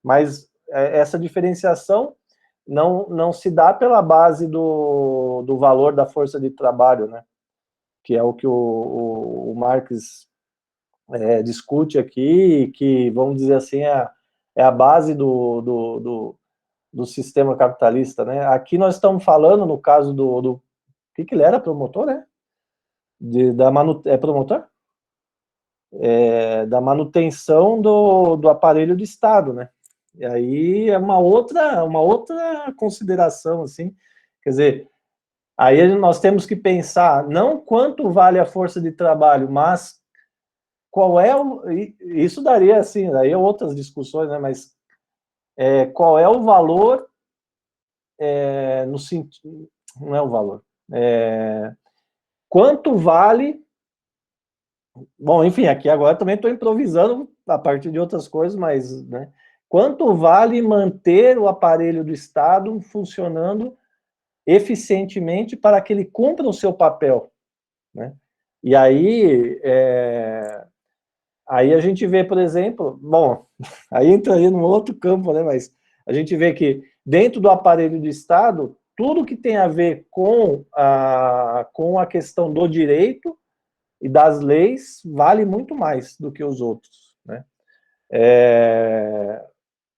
Mas essa diferenciação não se dá pela base do valor da força de trabalho, né? Que é o que o Marx discute aqui, que, vamos dizer assim, é a base do sistema capitalista, né? Aqui nós estamos falando, no caso do que ele era? Promotor, né? Promotor? Da manutenção do aparelho do Estado, né? E aí é uma outra consideração, assim, quer dizer, aí nós temos que pensar não quanto vale a força de trabalho, mas qual é isso daria, assim, daí outras discussões, né, mas qual é o valor, no sentido, não é o valor, quanto vale, bom, enfim, aqui agora também estou improvisando a partir de outras coisas, mas, né, quanto vale manter o aparelho do Estado funcionando eficientemente para que ele cumpra o seu papel, né? E aí, aí a gente vê, por exemplo, bom, aí entraria num outro campo, né, mas a gente vê que dentro do aparelho do Estado, tudo que tem a ver com a questão do direito e das leis vale muito mais do que os outros, né?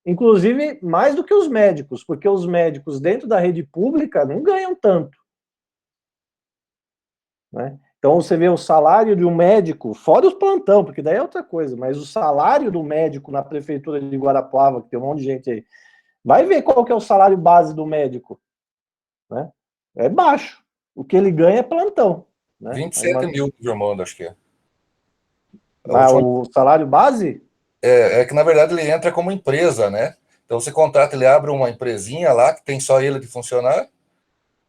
Inclusive, mais do que os médicos, porque os médicos dentro da rede pública não ganham tanto, né? Então, você vê o salário de um médico, fora os plantão, porque daí é outra coisa, mas o salário do médico na prefeitura de Guarapuava, que tem um monte de gente aí, vai ver qual que é o salário base do médico, né? É baixo. O que ele ganha é plantão, né? 27 mil, Irmão, acho que é. Mas o salário base? É que, na verdade, ele entra como empresa, né? Então, você contrata, ele abre uma empresinha lá, que tem só ele de funcionário,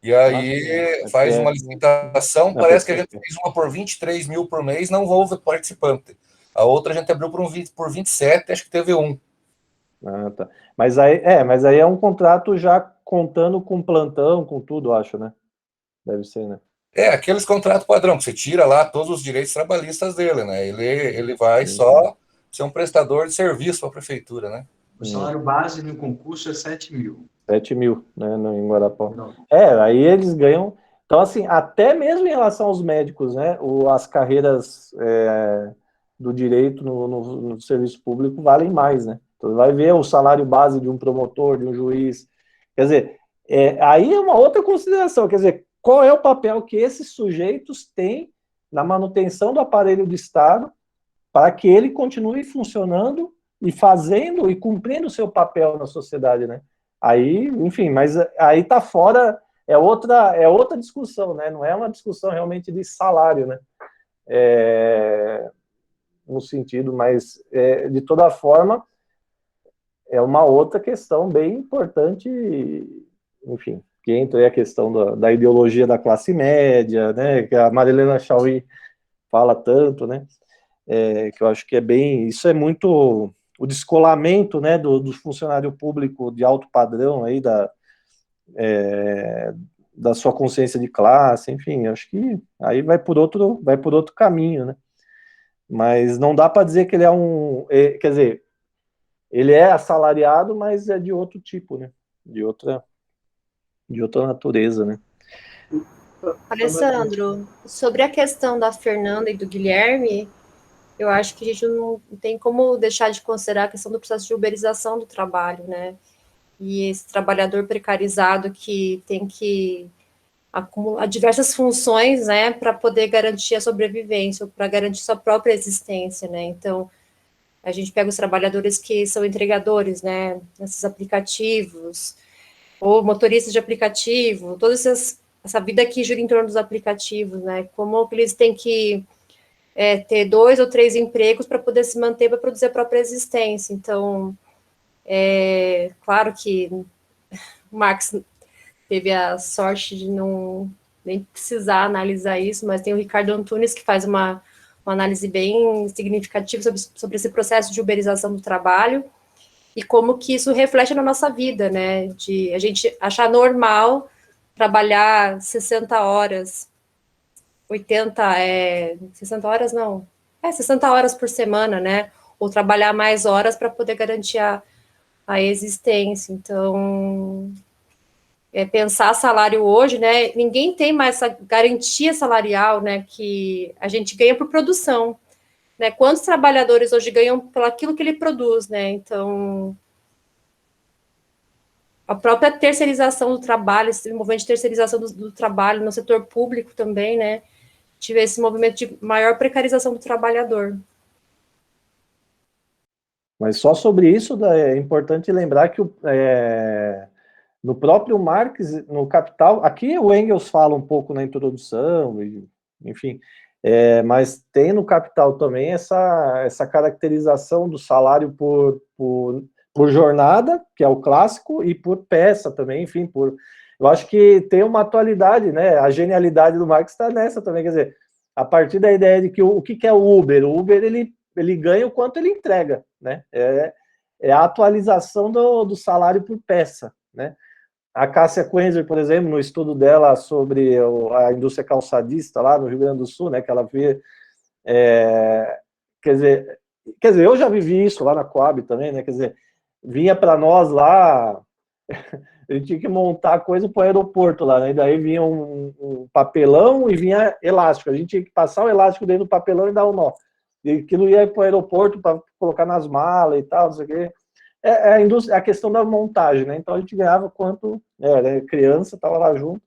e aí faz uma licitação, parece que a gente fez uma por 23 mil por mês, não houve participante. A outra a gente abriu por 27, acho que teve um. Tá. Mas aí é um contrato já contando com plantão, com tudo, acho, né? Deve ser, né? Aqueles contratos padrão, que você tira lá todos os direitos trabalhistas dele, né? Ele vai só ser um prestador de serviço para a prefeitura, né? O salário base no concurso é 7 mil. 7 mil, né, em Guarapuava. Aí eles ganham. Então, assim, até mesmo em relação aos médicos, né, as carreiras do direito no serviço público valem mais, né? Então, vai ver o salário base de um promotor, de um juiz. Quer dizer, aí é uma outra consideração. Quer dizer, qual é o papel que esses sujeitos têm na manutenção do aparelho do Estado para que ele continue funcionando e fazendo e cumprindo o seu papel na sociedade, né? Aí, enfim, mas aí tá fora, é outra discussão, né? Não é uma discussão realmente de salário, né? No sentido, mas de toda forma é uma outra questão bem importante, enfim, que entra aí a questão da ideologia da classe média, né? Que a Marilena Chauí fala tanto, né? Que eu acho que isso é muito o descolamento, né, do funcionário público de alto padrão aí da sua consciência de classe, enfim, acho que aí vai por outro caminho, né? Mas não dá para dizer que ele quer dizer, ele é assalariado, mas é de outro tipo, né? De outra natureza, né? Alessandro, sobre a questão da Fernanda e do Guilherme, eu acho que a gente não tem como deixar de considerar a questão do processo de uberização do trabalho, né? e esse trabalhador precarizado que tem que acumular diversas funções, né, para poder garantir a sobrevivência, para garantir sua própria existência, né? Então, a gente pega os trabalhadores que são entregadores, né, nesses aplicativos, ou motoristas de aplicativo, toda essa vida que gira em torno dos aplicativos, né? Como que eles têm que ter 2 ou 3 empregos para poder se manter, para produzir a própria existência. Então, claro que o Marx teve a sorte de não nem precisar analisar isso, mas tem o Ricardo Antunes que faz uma análise bem significativa sobre esse processo de uberização do trabalho e como que isso reflete na nossa vida, né, de a gente achar normal trabalhar 60 horas, 60 horas não, 60 horas por semana, né, ou trabalhar mais horas para poder garantir a existência. Então, pensar salário hoje, né, ninguém tem mais essa garantia salarial, né, que a gente ganha por produção, né, quantos trabalhadores hoje ganham pelo aquilo que ele produz, né, então, a própria terceirização do trabalho, esse movimento de terceirização do trabalho no setor público também, né, tive esse movimento de maior precarização do trabalhador. Mas só sobre isso é importante lembrar que no próprio Marx, no Capital, aqui o Engels fala um pouco na introdução, enfim, mas tem no Capital também essa caracterização do salário por jornada, que é o clássico, e por peça também, enfim, eu acho que tem uma atualidade, né, a genialidade do Marx está nessa também, quer dizer, a partir da ideia de que o que é o Uber ele ganha o quanto ele entrega, né, é a atualização do salário por peça, né. A Cássia Quenzer, por exemplo, no estudo dela sobre a indústria calçadista lá no Rio Grande do Sul, né, que ela vê, quer dizer, eu já vivi isso lá na Coab também, né, quer dizer, vinha para nós lá, a gente tinha que montar coisa para o aeroporto lá, né, e daí vinha um papelão e vinha elástico, a gente tinha que passar o elástico dentro do papelão e dar um nó, e aquilo ia para o aeroporto para colocar nas malas e tal, não sei o quê. A questão da montagem, né? Então a gente ganhava quanto era criança, estava lá junto.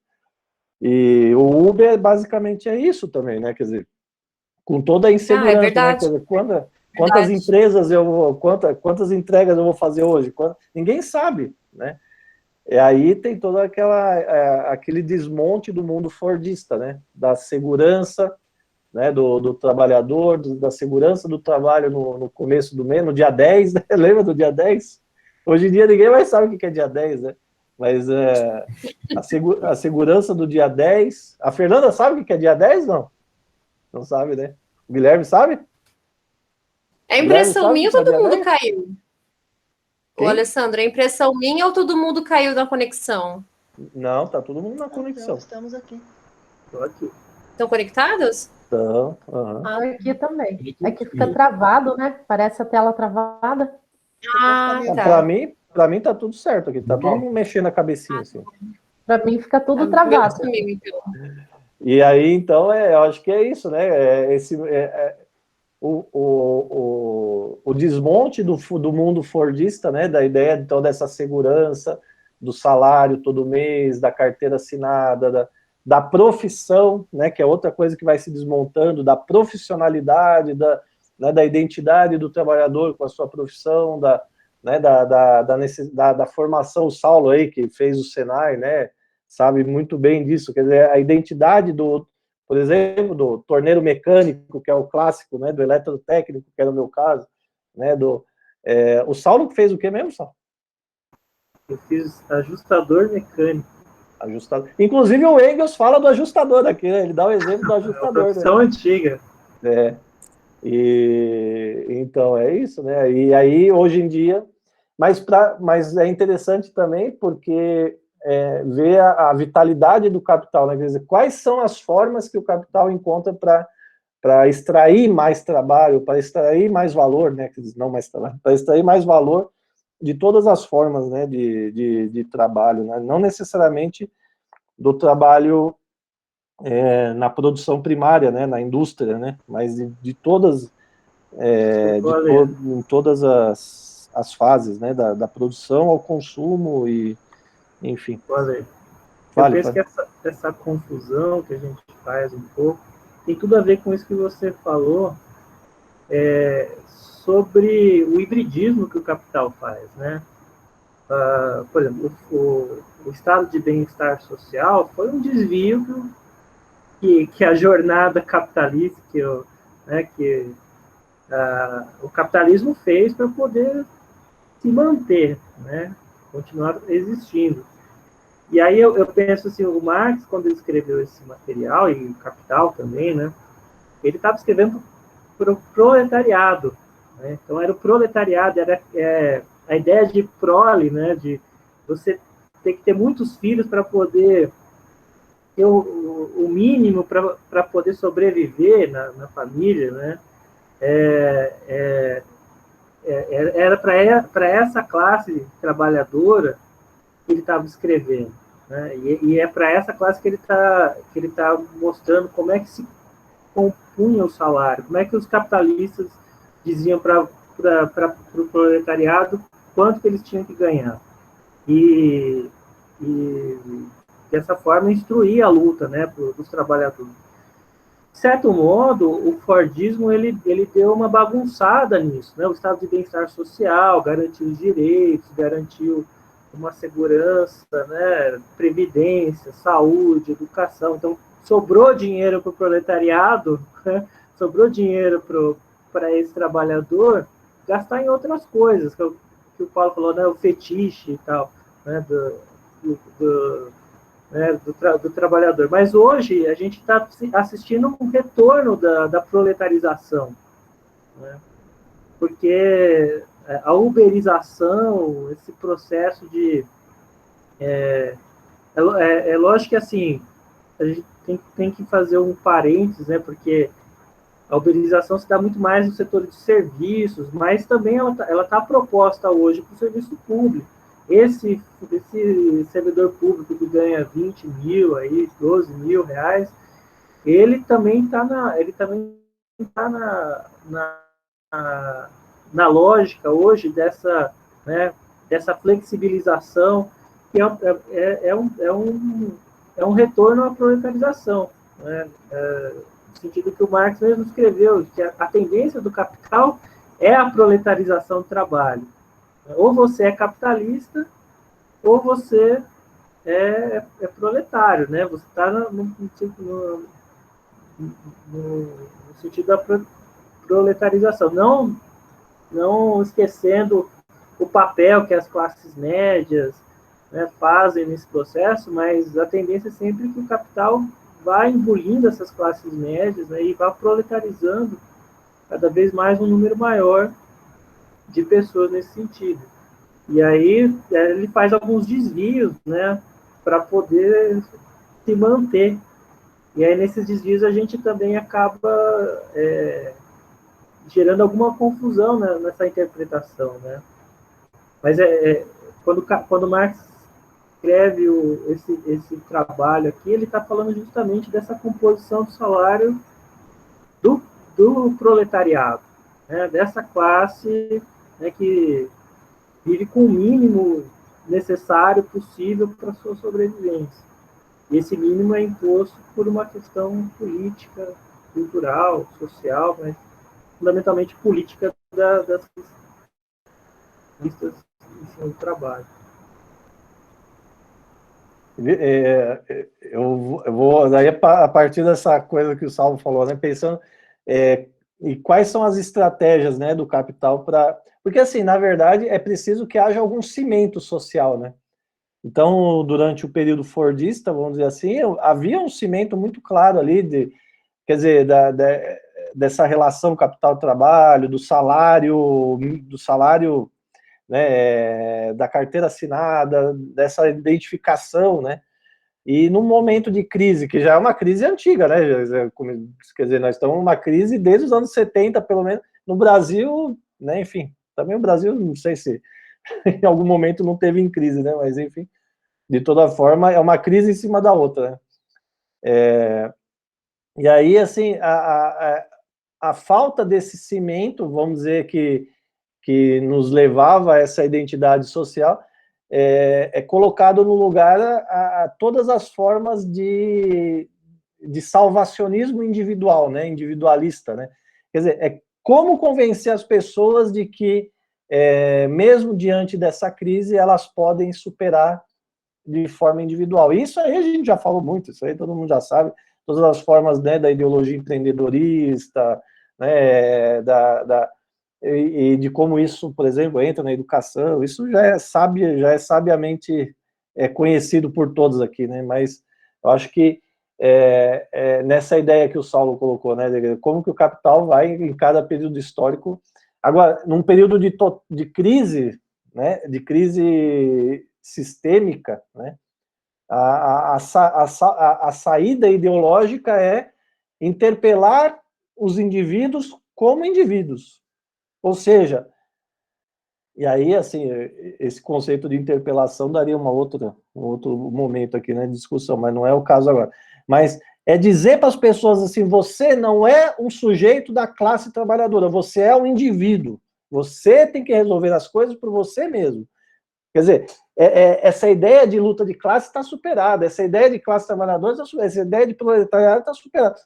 E o Uber basicamente é isso também, né? Quer dizer, com toda a insegurança, né? Quer dizer, quantas empresas quantas entregas eu vou fazer hoje? Ninguém sabe, né? E aí tem todo aquele desmonte do mundo fordista, né? Da segurança, né, do trabalhador, da segurança do trabalho no começo do mês, no dia 10, né? Lembra do dia 10? Hoje em dia ninguém mais sabe o que é dia 10, né? Mas a segurança do dia 10... A Fernanda sabe o que é dia 10, não? Não sabe, né? O Guilherme sabe? É impressão minha ou todo mundo caiu? Ô, Alessandro, é impressão minha ou todo mundo caiu na conexão? Não, tá todo mundo na conexão. Estamos aqui. Estou aqui. Estão conectados? Estão. Aqui também. É que fica travado, né? Parece a tela travada. Ah, tá. Para mim tá tudo certo aqui. Tá todo mundo mexendo a cabecinha assim. Para mim fica tudo travado. E aí, então, eu acho que é isso, né? O desmonte do mundo fordista, né? Da ideia de toda essa segurança, do salário todo mês, da carteira assinada, da profissão, né, que é outra coisa que vai se desmontando, da profissionalidade, da identidade do trabalhador com a sua profissão, da formação. O Saulo aí, que fez o Senai, né, sabe muito bem disso, quer dizer, a identidade por exemplo, do torneiro mecânico, que é o clássico, né, do eletrotécnico, que era o meu caso, né, o Saulo fez o que mesmo, Saulo? Eu fiz ajustador mecânico. Ajustador. Inclusive o Engels fala do ajustador aqui, né? Ele dá o exemplo do ajustador. É uma profissão antiga. Então é isso, né? E aí hoje em dia, mas é interessante também porque ver a vitalidade do capital, né? Quer dizer, quais são as formas que o capital encontra para extrair mais trabalho, para extrair mais valor, né? Quer dizer, não mais trabalho, para extrair mais valor de todas as formas, né, de trabalho, né? Não necessariamente do trabalho na produção primária, né, na indústria, né, mas de todas, em todas as fases, né, da produção ao consumo e, enfim. Eu penso que essa confusão que a gente faz um pouco tem tudo a ver com isso que você falou sobre o hibridismo que o capital faz, né? Por exemplo, o estado de bem-estar social foi um desvio que a jornada capitalista, o capitalismo fez para poder se manter, né? Continuar existindo. E aí eu penso assim, o Marx, quando ele escreveu esse material, e o Capital também, né? Ele estava escrevendo para o proletariado, né? Então era o proletariado, era a ideia de prole, né? De você ter que ter muitos filhos para poder ter o mínimo para poder sobreviver na família, né? Era para essa classe trabalhadora que ele estava escrevendo, né? E é para essa classe que ele tá mostrando como é que se compunha o salário, como é que os capitalistas diziam para o proletariado quanto que eles tinham que ganhar. E dessa forma instruir a luta, né, dos trabalhadores. De certo modo, o Fordismo ele deu uma bagunçada nisso, né? O estado de bem-estar social garantiu os direitos, garantiu uma segurança, né? Previdência, saúde, educação. Então, sobrou dinheiro para o proletariado, né? Sobrou dinheiro para esse trabalhador gastar em outras coisas, que o Paulo falou, né? O fetiche e tal, né? Do trabalhador. Mas hoje a gente está assistindo um retorno da proletarização, né? Porque a uberização, esse processo de... É lógico que assim, a gente tem que fazer um parênteses, né? Porque a uberização se dá muito mais no setor de serviços, mas também ela está proposta hoje para o serviço público. Esse servidor público que ganha 20 mil, aí, 12 mil reais, ele também está na lógica hoje dessa, né, dessa flexibilização, que é um retorno à proletarização, né? No sentido que o Marx mesmo escreveu, que a tendência do capital é a proletarização do trabalho. Ou você é capitalista, ou você é proletário, né? Você está no sentido da proletarização. Não esquecendo o papel que as classes médias, né, fazem nesse processo, mas a tendência é sempre que o capital vai engolindo essas classes médias, né, e vai proletarizando cada vez mais um número maior de pessoas nesse sentido. E aí ele faz alguns desvios, né, para poder se manter. E aí nesses desvios a gente também acaba gerando alguma confusão, né, nessa interpretação, né? Mas quando Marx escreve esse trabalho aqui, ele está falando justamente dessa composição do salário do proletariado, né, dessa classe, né, que vive com o mínimo necessário possível para a sua sobrevivência. E esse mínimo é imposto por uma questão política, cultural, social, mas fundamentalmente política das listas de trabalho. Eu vou daí a partir dessa coisa que o Salvo falou, né, pensando e quais são as estratégias, né, do capital para... Porque, assim, na verdade, é preciso que haja algum cimento social, né? Então, durante o período fordista, vamos dizer assim, havia um cimento muito claro ali, quer dizer, dessa relação capital-trabalho, do salário, né, da carteira assinada, dessa identificação, né? E num momento de crise, que já é uma crise antiga, né? Quer dizer, nós estamos numa crise desde os anos 70, pelo menos, no Brasil, né? Enfim, também o Brasil, não sei se em algum momento não teve em crise, né? Mas, enfim, de toda forma, é uma crise em cima da outra, né? E aí, assim, a falta desse cimento, vamos dizer que que nos levava a essa identidade social, é colocado no lugar a todas as formas de salvacionismo individual, né, individualista, né? Quer dizer, como convencer as pessoas de que, mesmo diante dessa crise, elas podem superar de forma individual. Isso aí a gente já falou muito, isso aí todo mundo já sabe, todas as formas, né, da ideologia empreendedorista, né, e de como isso, por exemplo, entra na educação, isso já é sabiamente conhecido por todos aqui, né, mas eu acho que nessa ideia que o Saulo colocou, né, como que o capital vai em cada período histórico, agora, num período de crise, né, de crise sistêmica, né, a saída ideológica é interpelar os indivíduos como indivíduos, ou seja, e aí, assim, esse conceito de interpelação daria um outro momento aqui, né, de discussão, mas não é o caso agora. Mas é dizer para as pessoas assim, você não é um sujeito da classe trabalhadora, você é um indivíduo, você tem que resolver as coisas por você mesmo. Quer dizer, essa ideia de luta de classe está superada, essa ideia de classe trabalhadora está superada, essa ideia de proletariado está superada.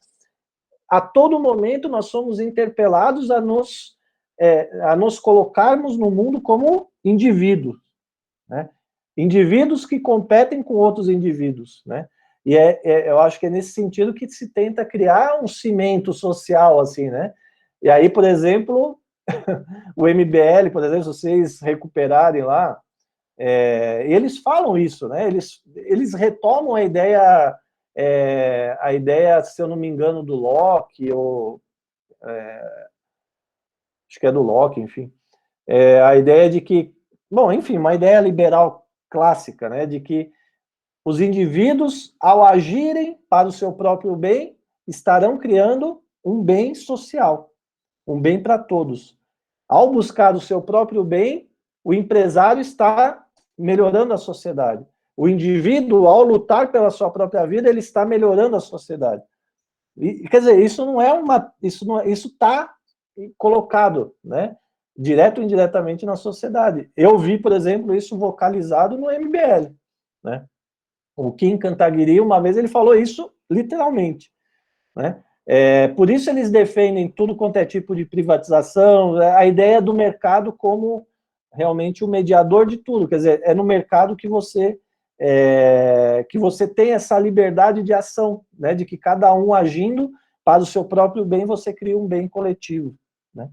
A todo momento nós somos interpelados a nos colocarmos no mundo como indivíduos, né? Indivíduos que competem com outros indivíduos, né? E eu acho que é nesse sentido que se tenta criar um cimento social, assim, né? E aí, por exemplo, o MBL, por exemplo, se vocês recuperarem lá, eles falam isso, né? Eles retomam a ideia, se eu não me engano, do Locke, ou acho que é do Locke, enfim, a ideia de que, bom, enfim, uma ideia liberal clássica, né, de que os indivíduos, ao agirem para o seu próprio bem, estarão criando um bem social, um bem para todos. Ao buscar o seu próprio bem, o empresário está melhorando a sociedade. O indivíduo, ao lutar pela sua própria vida, ele está melhorando a sociedade. E, quer dizer, isso está colocado, né, direto ou indiretamente na sociedade. Eu vi, por exemplo, isso vocalizado no MBL, né? O Kim Kataguiri, uma vez, ele falou isso literalmente, né? Por isso eles defendem tudo quanto é tipo de privatização, a ideia do mercado como realmente o mediador de tudo, quer dizer, é no mercado que você tem essa liberdade de ação, né, de que cada um agindo para o seu próprio bem, você cria um bem coletivo, né?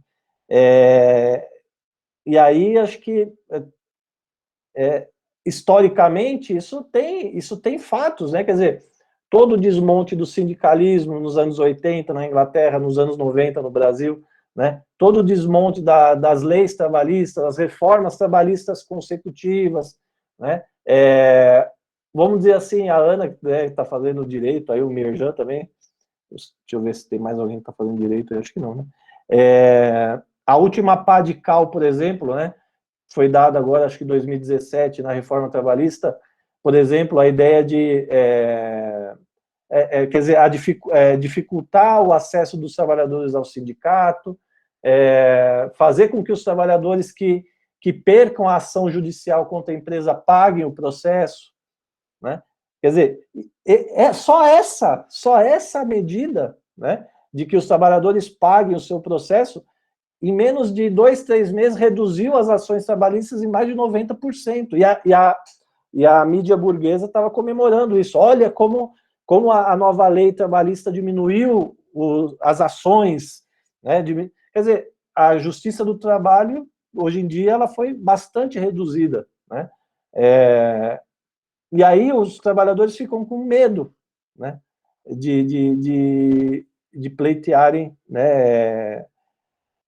E aí, acho que, historicamente, isso tem fatos, né, quer dizer, todo o desmonte do sindicalismo nos anos 80 na Inglaterra, nos anos 90 no Brasil, né, todo o desmonte das leis trabalhistas, as reformas trabalhistas consecutivas, né, vamos dizer assim, a Ana, que está fazendo direito, aí o Mirjan também, deixa eu ver se tem mais alguém que está fazendo direito, eu acho que não, né, a última pá de cal, por exemplo, né, foi dada agora, acho que em 2017, na reforma trabalhista, por exemplo, a ideia de, quer dizer, dificultar o acesso dos trabalhadores ao sindicato, fazer com que os trabalhadores que percam a ação judicial contra a empresa paguem o processo, né? Quer dizer, só essa medida, né, de que os trabalhadores paguem o seu processo, em menos de 2, 3 meses, reduziu as ações trabalhistas em mais de 90%. E a mídia burguesa estava comemorando isso. Olha como a nova lei trabalhista diminuiu as ações, né? Quer dizer, a justiça do trabalho, hoje em dia, ela foi bastante reduzida, né? E aí os trabalhadores ficam com medo, né, de pleitearem, né,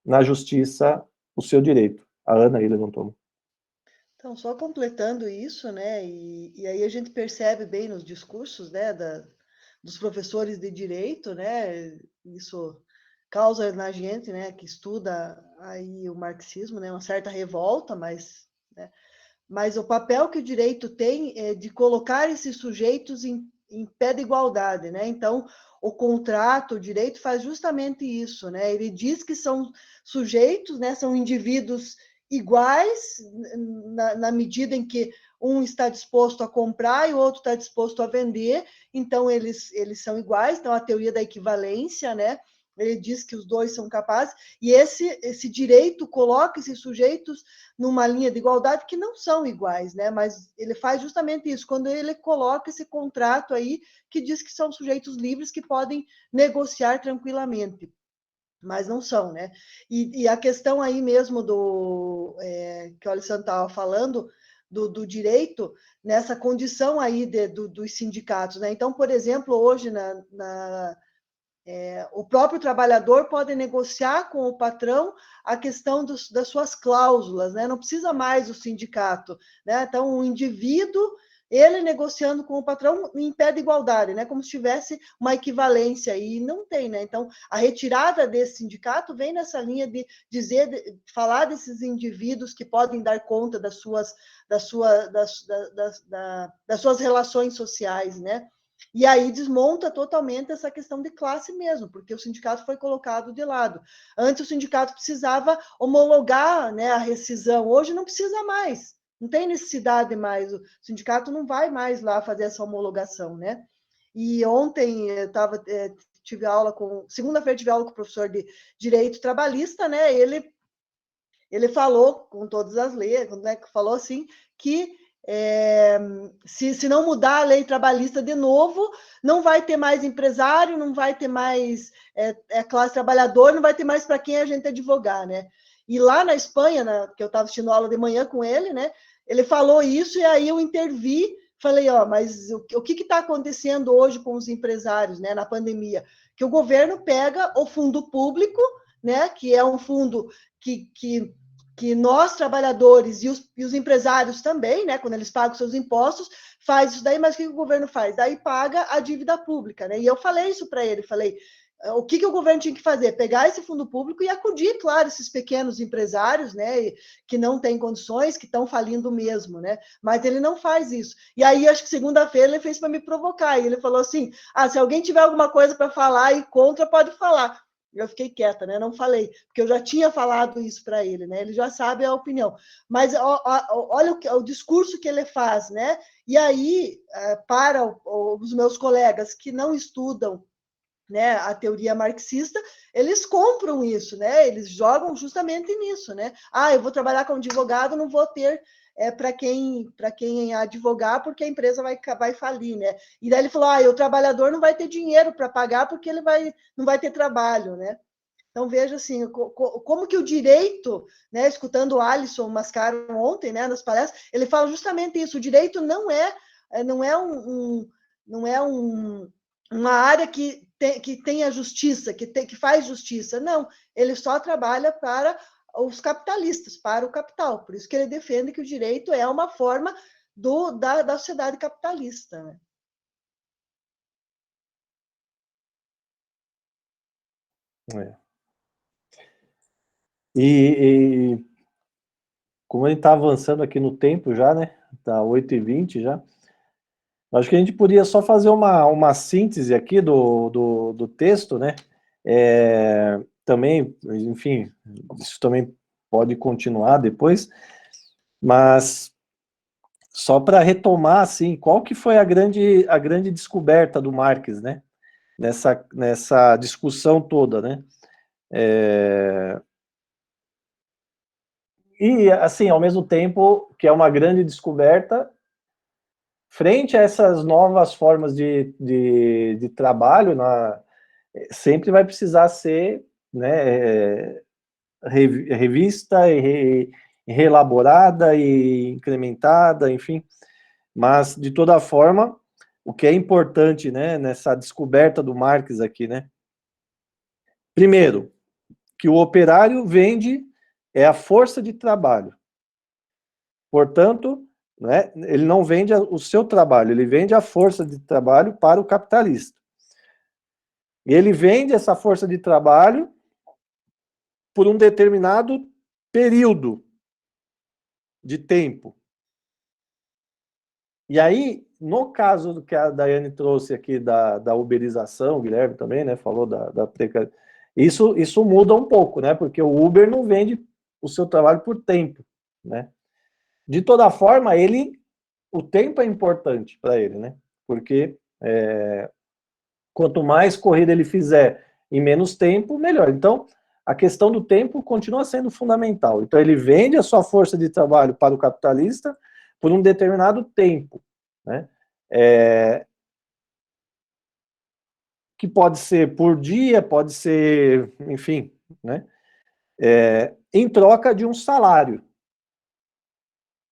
na justiça o seu direito. A Ana aí levantou. Então, só completando isso, né, e aí a gente percebe bem nos discursos, né, dos professores de direito, né, isso causa na gente, né, que estuda aí o marxismo, né, uma certa revolta, mas o papel que o direito tem é de colocar esses sujeitos em impede igualdade, né? Então, o contrato, o direito faz justamente isso, né? Ele diz que são sujeitos, né? São indivíduos iguais na medida em que um está disposto a comprar e o outro está disposto a vender, então eles são iguais, então a teoria da equivalência, né? Ele diz que os dois são capazes, e esse direito coloca esses sujeitos numa linha de igualdade que não são iguais, né? Mas ele faz justamente isso, quando ele coloca esse contrato aí, que diz que são sujeitos livres que podem negociar tranquilamente, mas não são, né? E a questão aí mesmo que o Alessandro estava falando, do direito, nessa condição aí dos sindicatos, né? Então, por exemplo, hoje o próprio trabalhador pode negociar com o patrão a questão das suas cláusulas, né? Não precisa mais o sindicato, né? Então, o indivíduo, ele negociando com o patrão impede igualdade, né? Como se tivesse uma equivalência, e não tem, né? Então, a retirada desse sindicato vem nessa linha de falar desses indivíduos que podem dar conta das suas relações sociais, né? E aí desmonta totalmente essa questão de classe mesmo, porque o sindicato foi colocado de lado. Antes o sindicato precisava homologar, né, a rescisão, hoje não precisa mais, não tem necessidade mais, o sindicato não vai mais lá fazer essa homologação, né? E ontem tive aula segunda-feira tive aula com o professor de Direito Trabalhista, né? Ele falou com todas as leis, né, falou assim que se não mudar a lei trabalhista de novo, não vai ter mais empresário, não vai ter mais classe trabalhadora, não vai ter mais para quem a gente advogar, né? E lá na Espanha, que eu estava assistindo aula de manhã com ele, né? Ele falou isso e aí eu intervi, falei, mas o que está acontecendo hoje com os empresários, né, na pandemia? Que o governo pega o fundo público, né, que é um fundo que nós, trabalhadores e os empresários também, né, quando eles pagam seus impostos, faz isso daí, mas o que o governo faz? Daí paga a dívida pública, né? E eu falei isso para ele, falei, o que o governo tinha que fazer? Pegar esse fundo público e acudir, claro, esses pequenos empresários, né, que não têm condições, que estão falindo mesmo, né? Mas ele não faz isso. E aí, acho que segunda-feira ele fez para me provocar, e ele falou assim, se alguém tiver alguma coisa para falar e contra, pode falar. Eu fiquei quieta, né? Não falei, porque eu já tinha falado isso para ele, né? Ele já sabe a opinião. Mas olha o discurso que ele faz, né? E aí, para os meus colegas que não estudam, né, a teoria marxista, eles compram isso, né? Eles jogam justamente nisso, né? Eu vou trabalhar como advogado, não vou ter para quem advogar, porque a empresa vai falir, né? E daí ele falou, o trabalhador não vai ter dinheiro para pagar porque ele não vai ter trabalho, né? Então, veja assim, como que o direito, né, escutando o Alisson Mascaro ontem, né, nas palestras, ele fala justamente isso, o direito não é uma área que tenha justiça, que faz justiça, não, ele só trabalha para os capitalistas, para o capital, por isso que ele defende que o direito é uma forma da sociedade capitalista, né? E como a gente está avançando aqui no tempo já, né? Tá 8h20 já. Acho que a gente podia só fazer uma síntese aqui do texto, né? Também, enfim, isso também pode continuar depois, mas só para retomar, assim, qual que foi a grande descoberta do Marx, né? Nessa discussão toda, né? E, assim, ao mesmo tempo que é uma grande descoberta, frente a essas novas formas de trabalho, sempre vai precisar ser, né, revista e reelaborada e incrementada, enfim. Mas, de toda forma, o que é importante, né, nessa descoberta do Marx aqui, né? Primeiro, que o operário vende a força de trabalho. Portanto, né, ele não vende o seu trabalho, ele vende a força de trabalho para o capitalista. E ele vende essa força de trabalho por um determinado período de tempo. E aí, no caso do que a Daiane trouxe aqui da uberização, o Guilherme também, né, falou da precariedade, isso muda um pouco, né, porque o Uber não vende o seu trabalho por tempo, né. De toda forma, o tempo é importante para ele, né, porque quanto mais corrida ele fizer em menos tempo, melhor. Então, a questão do tempo continua sendo fundamental. Então, ele vende a sua força de trabalho para o capitalista por um determinado tempo, né? Que pode ser por dia, pode ser, enfim, né? Em troca de um salário.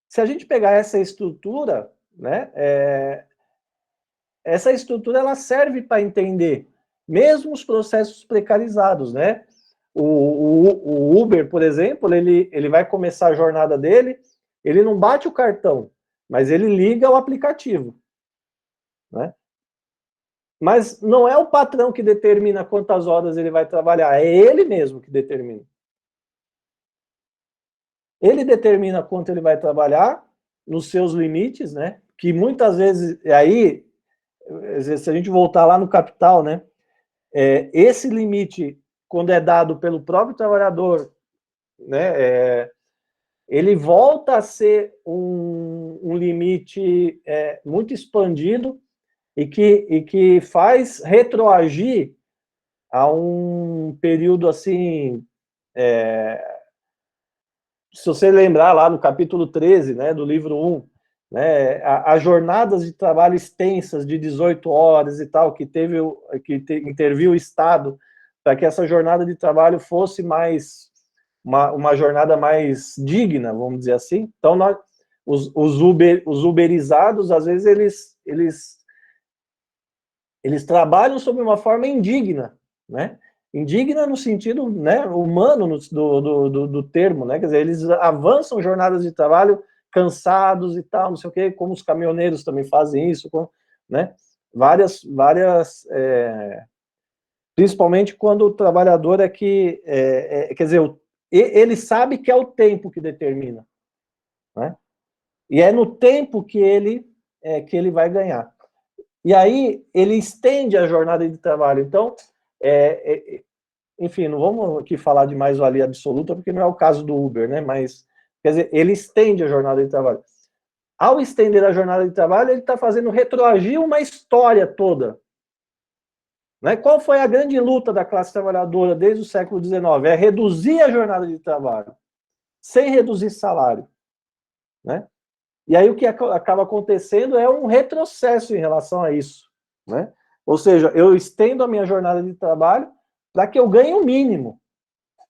Se a gente pegar essa estrutura, né? Essa estrutura ela serve para entender mesmo os processos precarizados, né? O Uber, por exemplo, ele vai começar a jornada dele, ele não bate o cartão, mas ele liga o aplicativo, né? Mas não é o patrão que determina quantas horas ele vai trabalhar, é ele mesmo que determina. Ele determina quanto ele vai trabalhar, nos seus limites, né? Que muitas vezes, aí, se a gente voltar lá no Capital, né? Esse limite, quando é dado pelo próprio trabalhador, né? Ele volta a ser um limite muito expandido e que faz retroagir a um período assim, se você lembrar lá no capítulo 13, né, do livro 1, né, as jornadas de trabalho extensas de 18 horas e tal, que interviu o Estado para que essa jornada de trabalho fosse mais uma jornada mais digna, vamos dizer assim. Então, os uberizados, às vezes, eles trabalham sob uma forma indigna, né? Indigna no sentido, né, humano do termo, né? Quer dizer, eles avançam jornadas de trabalho cansados e tal, não sei o quê, como os caminhoneiros também fazem isso, né? Várias principalmente quando o trabalhador quer dizer, ele sabe que é o tempo que determina, né? E é no tempo que ele vai ganhar. E aí, ele estende a jornada de trabalho. Então, enfim, não vamos aqui falar de mais-valia absoluta, porque não é o caso do Uber, né? Mas, quer dizer, ele estende a jornada de trabalho. Ao estender a jornada de trabalho, ele está fazendo retroagir uma história toda. Né? Qual foi a grande luta da classe trabalhadora desde o século XIX? É reduzir a jornada de trabalho, sem reduzir salário. Né? E aí o que acaba acontecendo é um retrocesso em relação a isso, né? Ou seja, eu estendo a minha jornada de trabalho para que eu ganhe o mínimo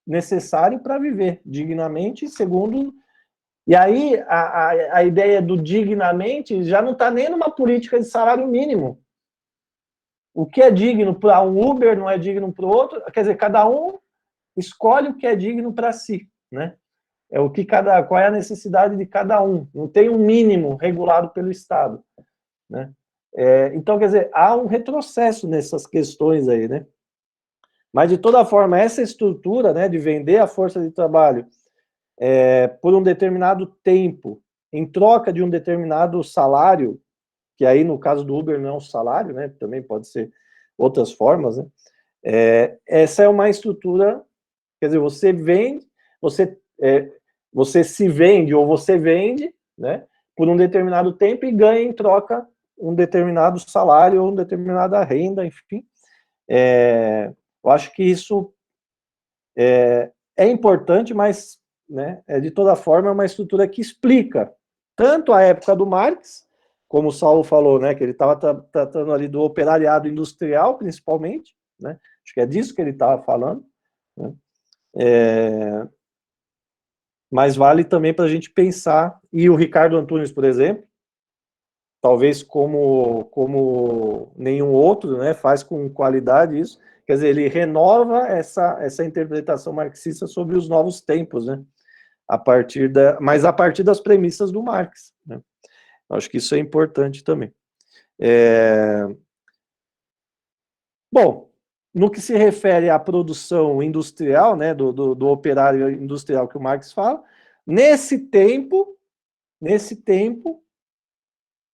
necessário para viver dignamente, segundo... E aí a ideia do dignamente já não está nem numa política de salário mínimo. O que é digno para um Uber não é digno para o outro, quer dizer, cada um escolhe o que é digno para si, né? Qual é a necessidade de cada um. Não tem um mínimo regulado pelo Estado, né? Então, quer dizer, há um retrocesso nessas questões aí, né? Mas, de toda forma, essa estrutura, né, de vender a força de trabalho por um determinado tempo, em troca de um determinado salário, que aí, no caso do Uber, não é um salário, né? Também pode ser outras formas, né? Essa é uma estrutura, quer dizer, você vende, você se vende ou você vende, né, por um determinado tempo e ganha em troca um determinado salário ou uma determinada renda, enfim. Eu acho que isso é importante, mas, né, de toda forma, é uma estrutura que explica tanto a época do Marx, como o Saulo falou, né, que ele estava tratando ali do operariado industrial, principalmente, né, acho que é disso que ele estava falando, né, mas vale também para a gente pensar, e o Ricardo Antunes, por exemplo, talvez como nenhum outro, né, faz com qualidade isso, quer dizer, ele renova essa interpretação marxista sobre os novos tempos, né, mas a partir das premissas do Marx, né. Acho que isso é importante também. Bom, no que se refere à produção industrial, né, do operário industrial que o Marx fala, nesse tempo,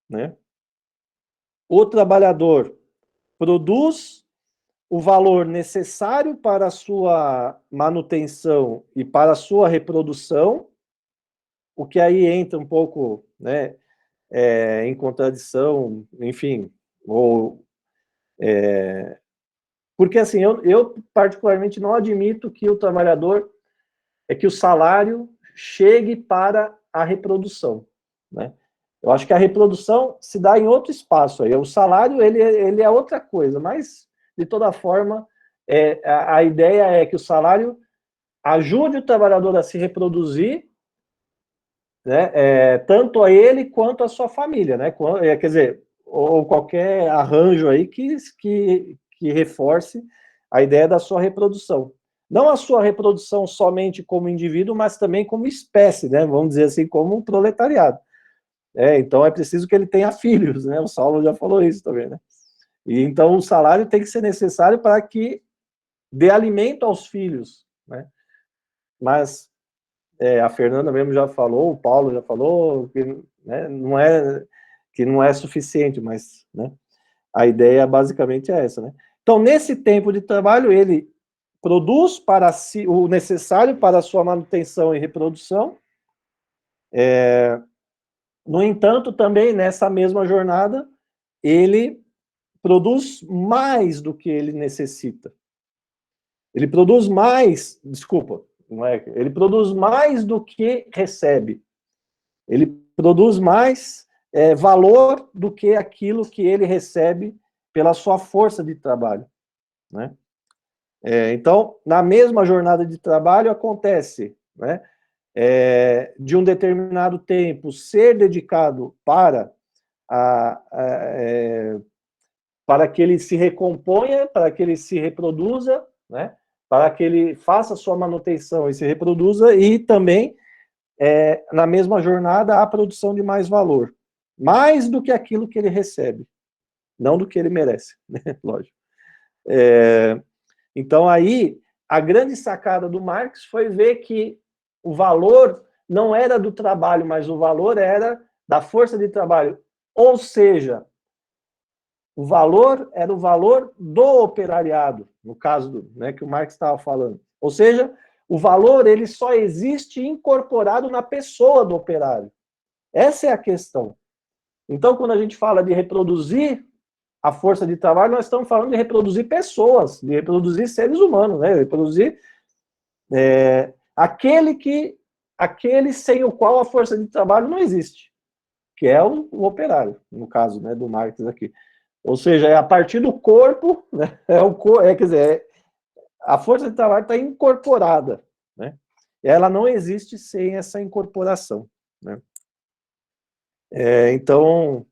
né, o trabalhador produz o valor necessário para a sua manutenção e para a sua reprodução, o que aí entra um pouco, né, em contradição, enfim, ou... porque, assim, eu particularmente não admito que o trabalhador, que o salário chegue para a reprodução, né? Eu acho que a reprodução se dá em outro espaço aí. O salário, ele é outra coisa, mas, de toda forma, a ideia é que o salário ajude o trabalhador a se reproduzir, né, tanto a ele quanto a sua família, né? Quer dizer, ou qualquer arranjo aí que reforce a ideia da sua reprodução. Não a sua reprodução somente como indivíduo, mas também como espécie, né? Vamos dizer assim, como um proletariado. Então é preciso que ele tenha filhos, né? O Saulo já falou isso também, né? E então o salário tem que ser necessário para que dê alimento aos filhos, né? Mas a Fernanda mesmo já falou, o Paulo já falou, que, né, não é suficiente, mas, né, a ideia basicamente é essa, né? Então, nesse tempo de trabalho, ele produz para si o necessário para a sua manutenção e reprodução. No entanto, também nessa mesma jornada, ele produz mais do que ele necessita. Ele produz mais, desculpa, ele produz mais do que recebe. Ele produz mais valor do que aquilo que ele recebe pela sua força de trabalho, né? Então, na mesma jornada de trabalho acontece, né, de um determinado tempo ser dedicado para que ele se recomponha, para que ele se reproduza, né, para que ele faça sua manutenção e se reproduza, e também, na mesma jornada, a produção de mais valor. Mais do que aquilo que ele recebe, não do que ele merece, né, lógico. Então, aí, a grande sacada do Marx foi ver que o valor não era do trabalho, mas o valor era da força de trabalho. Ou seja, o valor era o valor do operariado, no caso né, que o Marx estava falando. Ou seja, o valor ele só existe incorporado na pessoa do operário. Essa é a questão. Então, quando a gente fala de reproduzir a força de trabalho, nós estamos falando de reproduzir pessoas, de reproduzir seres humanos, né? Reproduzir aquele sem o qual a força de trabalho não existe, que é o operário, no caso, né, do Marx aqui. Ou seja, é a partir do corpo, né, quer dizer, a força de trabalho está incorporada, né? E ela não existe sem essa incorporação, né? Então,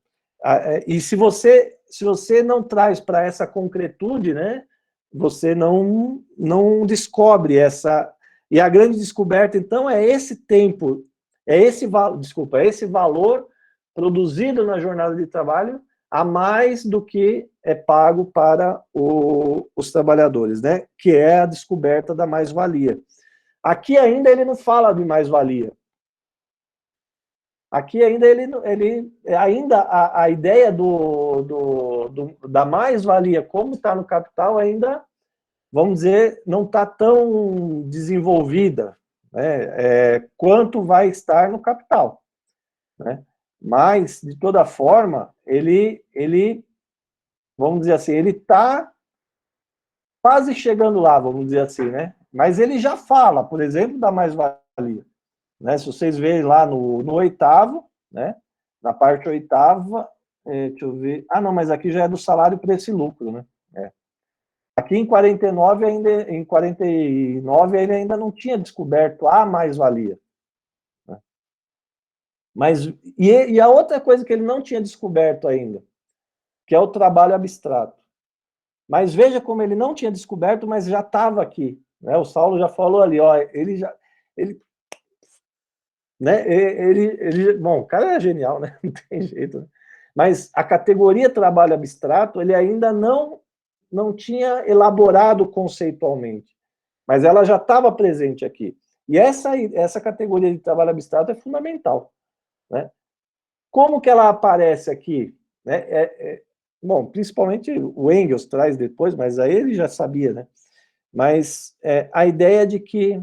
e se você não traz para essa concretude, né, você não descobre essa... E a grande descoberta, então, é esse tempo, esse valor produzido na jornada de trabalho a mais do que é pago para os trabalhadores, né, que é a descoberta da mais-valia. Aqui ainda ele não fala de mais-valia. Aqui ainda a ideia da mais-valia, como está no Capital, ainda, vamos dizer, não está tão desenvolvida, né, quanto vai estar no Capital, né? Mas, de toda forma, ele vamos dizer assim, ele está quase chegando lá, vamos dizer assim, né? Mas ele já fala, por exemplo, da mais-valia. Né, se vocês verem lá no 8º, né, na parte 8ª, deixa eu ver, não, mas aqui já é do salário, preço e lucro, né, aqui em 49, ele ainda não tinha descoberto a mais-valia, né? Mas, e a outra coisa que ele não tinha descoberto ainda, que é o trabalho abstrato, mas veja como ele não tinha descoberto, mas já estava aqui, né, o Saulo já falou ali, ó, né, bom, o cara é genial, né? Não tem jeito, né? Mas a categoria trabalho abstrato, ele ainda não tinha elaborado conceitualmente, mas ela já estava presente aqui. E essa categoria de trabalho abstrato é fundamental, né? Como que ela aparece aqui? Né? bom, principalmente o Engels traz depois, mas aí ele já sabia, né? Mas a ideia de que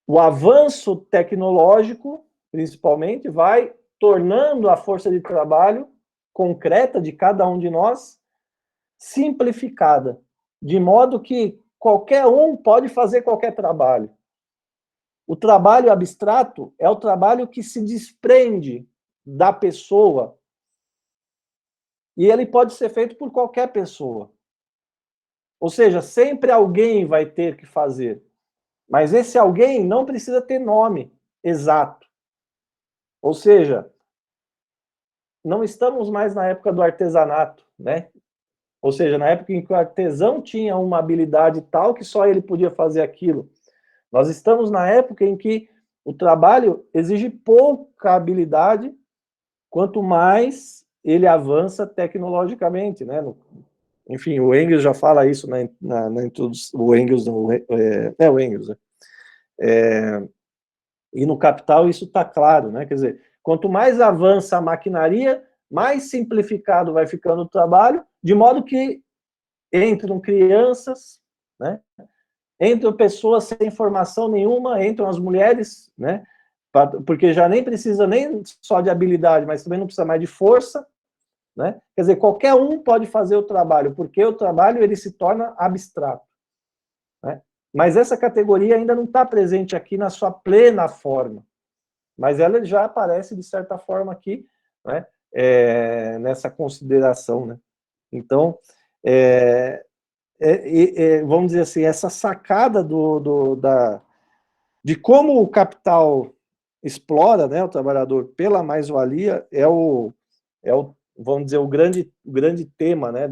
o avanço tecnológico, principalmente, vai tornando a força de trabalho concreta de cada um de nós simplificada, de modo que qualquer um pode fazer qualquer trabalho. O trabalho abstrato é o trabalho que se desprende da pessoa e ele pode ser feito por qualquer pessoa. Ou seja, sempre alguém vai ter que fazer. Mas esse alguém não precisa ter nome exato. Ou seja, não estamos mais na época do artesanato, né? Ou seja, na época em que o artesão tinha uma habilidade tal que só ele podia fazer aquilo. Nós estamos na época em que o trabalho exige pouca habilidade, quanto mais ele avança tecnologicamente, né? Enfim, o Engels já fala isso na introdução, o Engels, o Engels, né? E no Capital isso está claro, né? Quer dizer, quanto mais avança a maquinaria, mais simplificado vai ficando o trabalho, de modo que entram crianças, né? Entram pessoas sem formação nenhuma, entram as mulheres, né? Porque já nem precisa nem só de habilidade, mas também não precisa mais de força, né? Quer dizer, qualquer um pode fazer o trabalho, porque o trabalho ele se torna abstrato, né? Mas essa categoria ainda não está presente aqui na sua plena forma, mas ela já aparece de certa forma aqui, né? Nessa consideração, né? Então, vamos dizer assim, essa sacada de como o capital explora, né, o trabalhador pela mais-valia vamos dizer, o grande tema, né,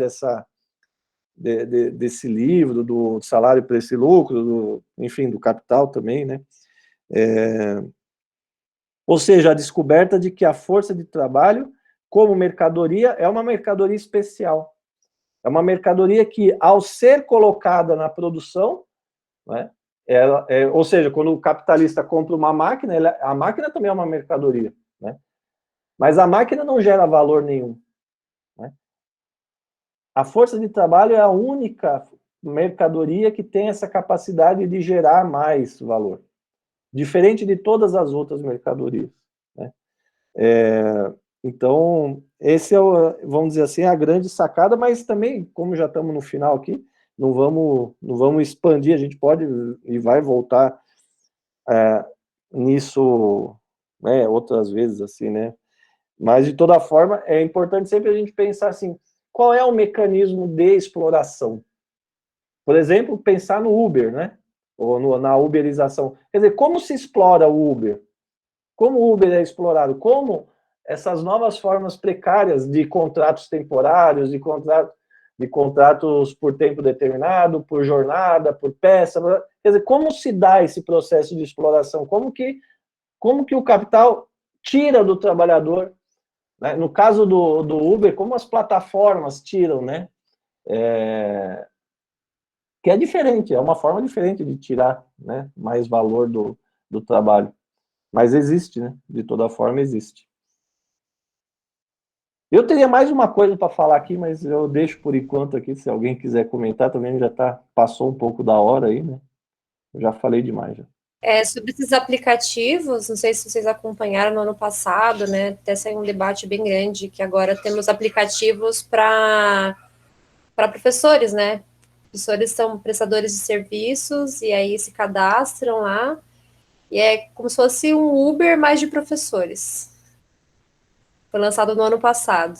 desse livro, do salário, preço e lucro, enfim, do Capital também, né? Ou seja, a descoberta de que a força de trabalho, como mercadoria, é uma mercadoria especial. É uma mercadoria que, ao ser colocada na produção, né, ou seja, quando o capitalista compra uma máquina, a máquina também é uma mercadoria, né? Mas a máquina não gera valor nenhum, né? A força de trabalho é a única mercadoria que tem essa capacidade de gerar mais valor, diferente de todas as outras mercadorias, né? Então, esse vamos dizer assim, a grande sacada, mas também, como já estamos no final aqui, não vamos expandir, a gente pode e vai voltar nisso, né, outras vezes, assim, né? Mas, de toda forma, é importante sempre a gente pensar assim, qual é o mecanismo de exploração? Por exemplo, pensar no Uber, né? Ou na uberização. Quer dizer, como se explora o Uber? Como o Uber é explorado? Como essas novas formas precárias de contratos temporários, de contratos por tempo determinado, por jornada, por peça, quer dizer, como se dá esse processo de exploração? Como que o capital tira do trabalhador, né? No caso do Uber, como as plataformas tiram, né? Que é diferente, é uma forma diferente de tirar, né, mais valor do trabalho. Mas existe, né? De toda forma existe. Eu teria mais uma coisa para falar aqui, mas eu deixo por enquanto aqui, se alguém quiser comentar, também passou um pouco da hora aí, né? Eu já falei demais, já. Sobre esses aplicativos, não sei se vocês acompanharam no ano passado, né? Até saiu um debate bem grande, que agora temos aplicativos para professores, né? Professores são prestadores de serviços, e aí se cadastram lá, e é como se fosse um Uber, mas de professores. Foi lançado no ano passado.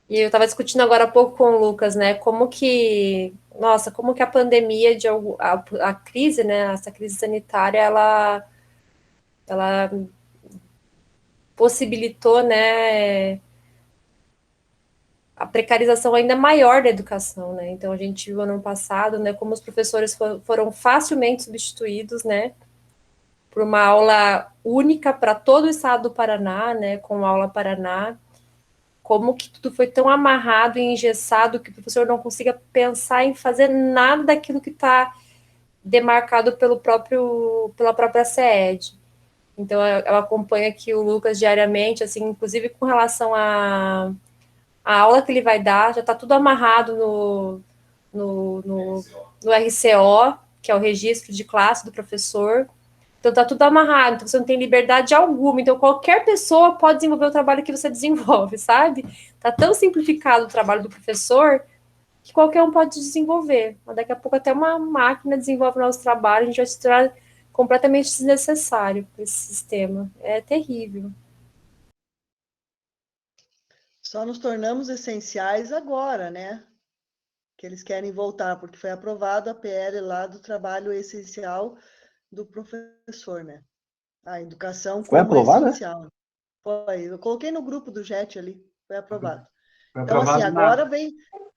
E eu estava discutindo agora há pouco com o Lucas, né, como que a pandemia, a crise, né, essa crise sanitária, ela possibilitou, né, a precarização ainda maior da educação, né, então a gente viu ano passado, né, como os professores foram facilmente substituídos, né, por uma aula única para todo o estado do Paraná, né, com a aula Paraná, como que tudo foi tão amarrado e engessado que o professor não consiga pensar em fazer nada daquilo que está demarcado pela própria SED. Então, eu acompanho aqui o Lucas diariamente, assim, inclusive com relação à aula que ele vai dar, já está tudo amarrado no RCO, que é o registro de classe do professor. Então, está tudo amarrado, então você não tem liberdade alguma. Então, qualquer pessoa pode desenvolver o trabalho que você desenvolve, sabe? Está tão simplificado o trabalho do professor que qualquer um pode desenvolver. Mas daqui a pouco até uma máquina desenvolve o nosso trabalho, a gente vai se tornar completamente desnecessário para esse sistema. É terrível. Só nos tornamos essenciais agora, né? Que eles querem voltar, porque foi aprovado a PL lá do trabalho essencial do professor, né? A educação Foi como aprovada? essencial. Foi, eu coloquei no grupo do JET ali, foi aprovado. Foi Então, assim, aprovado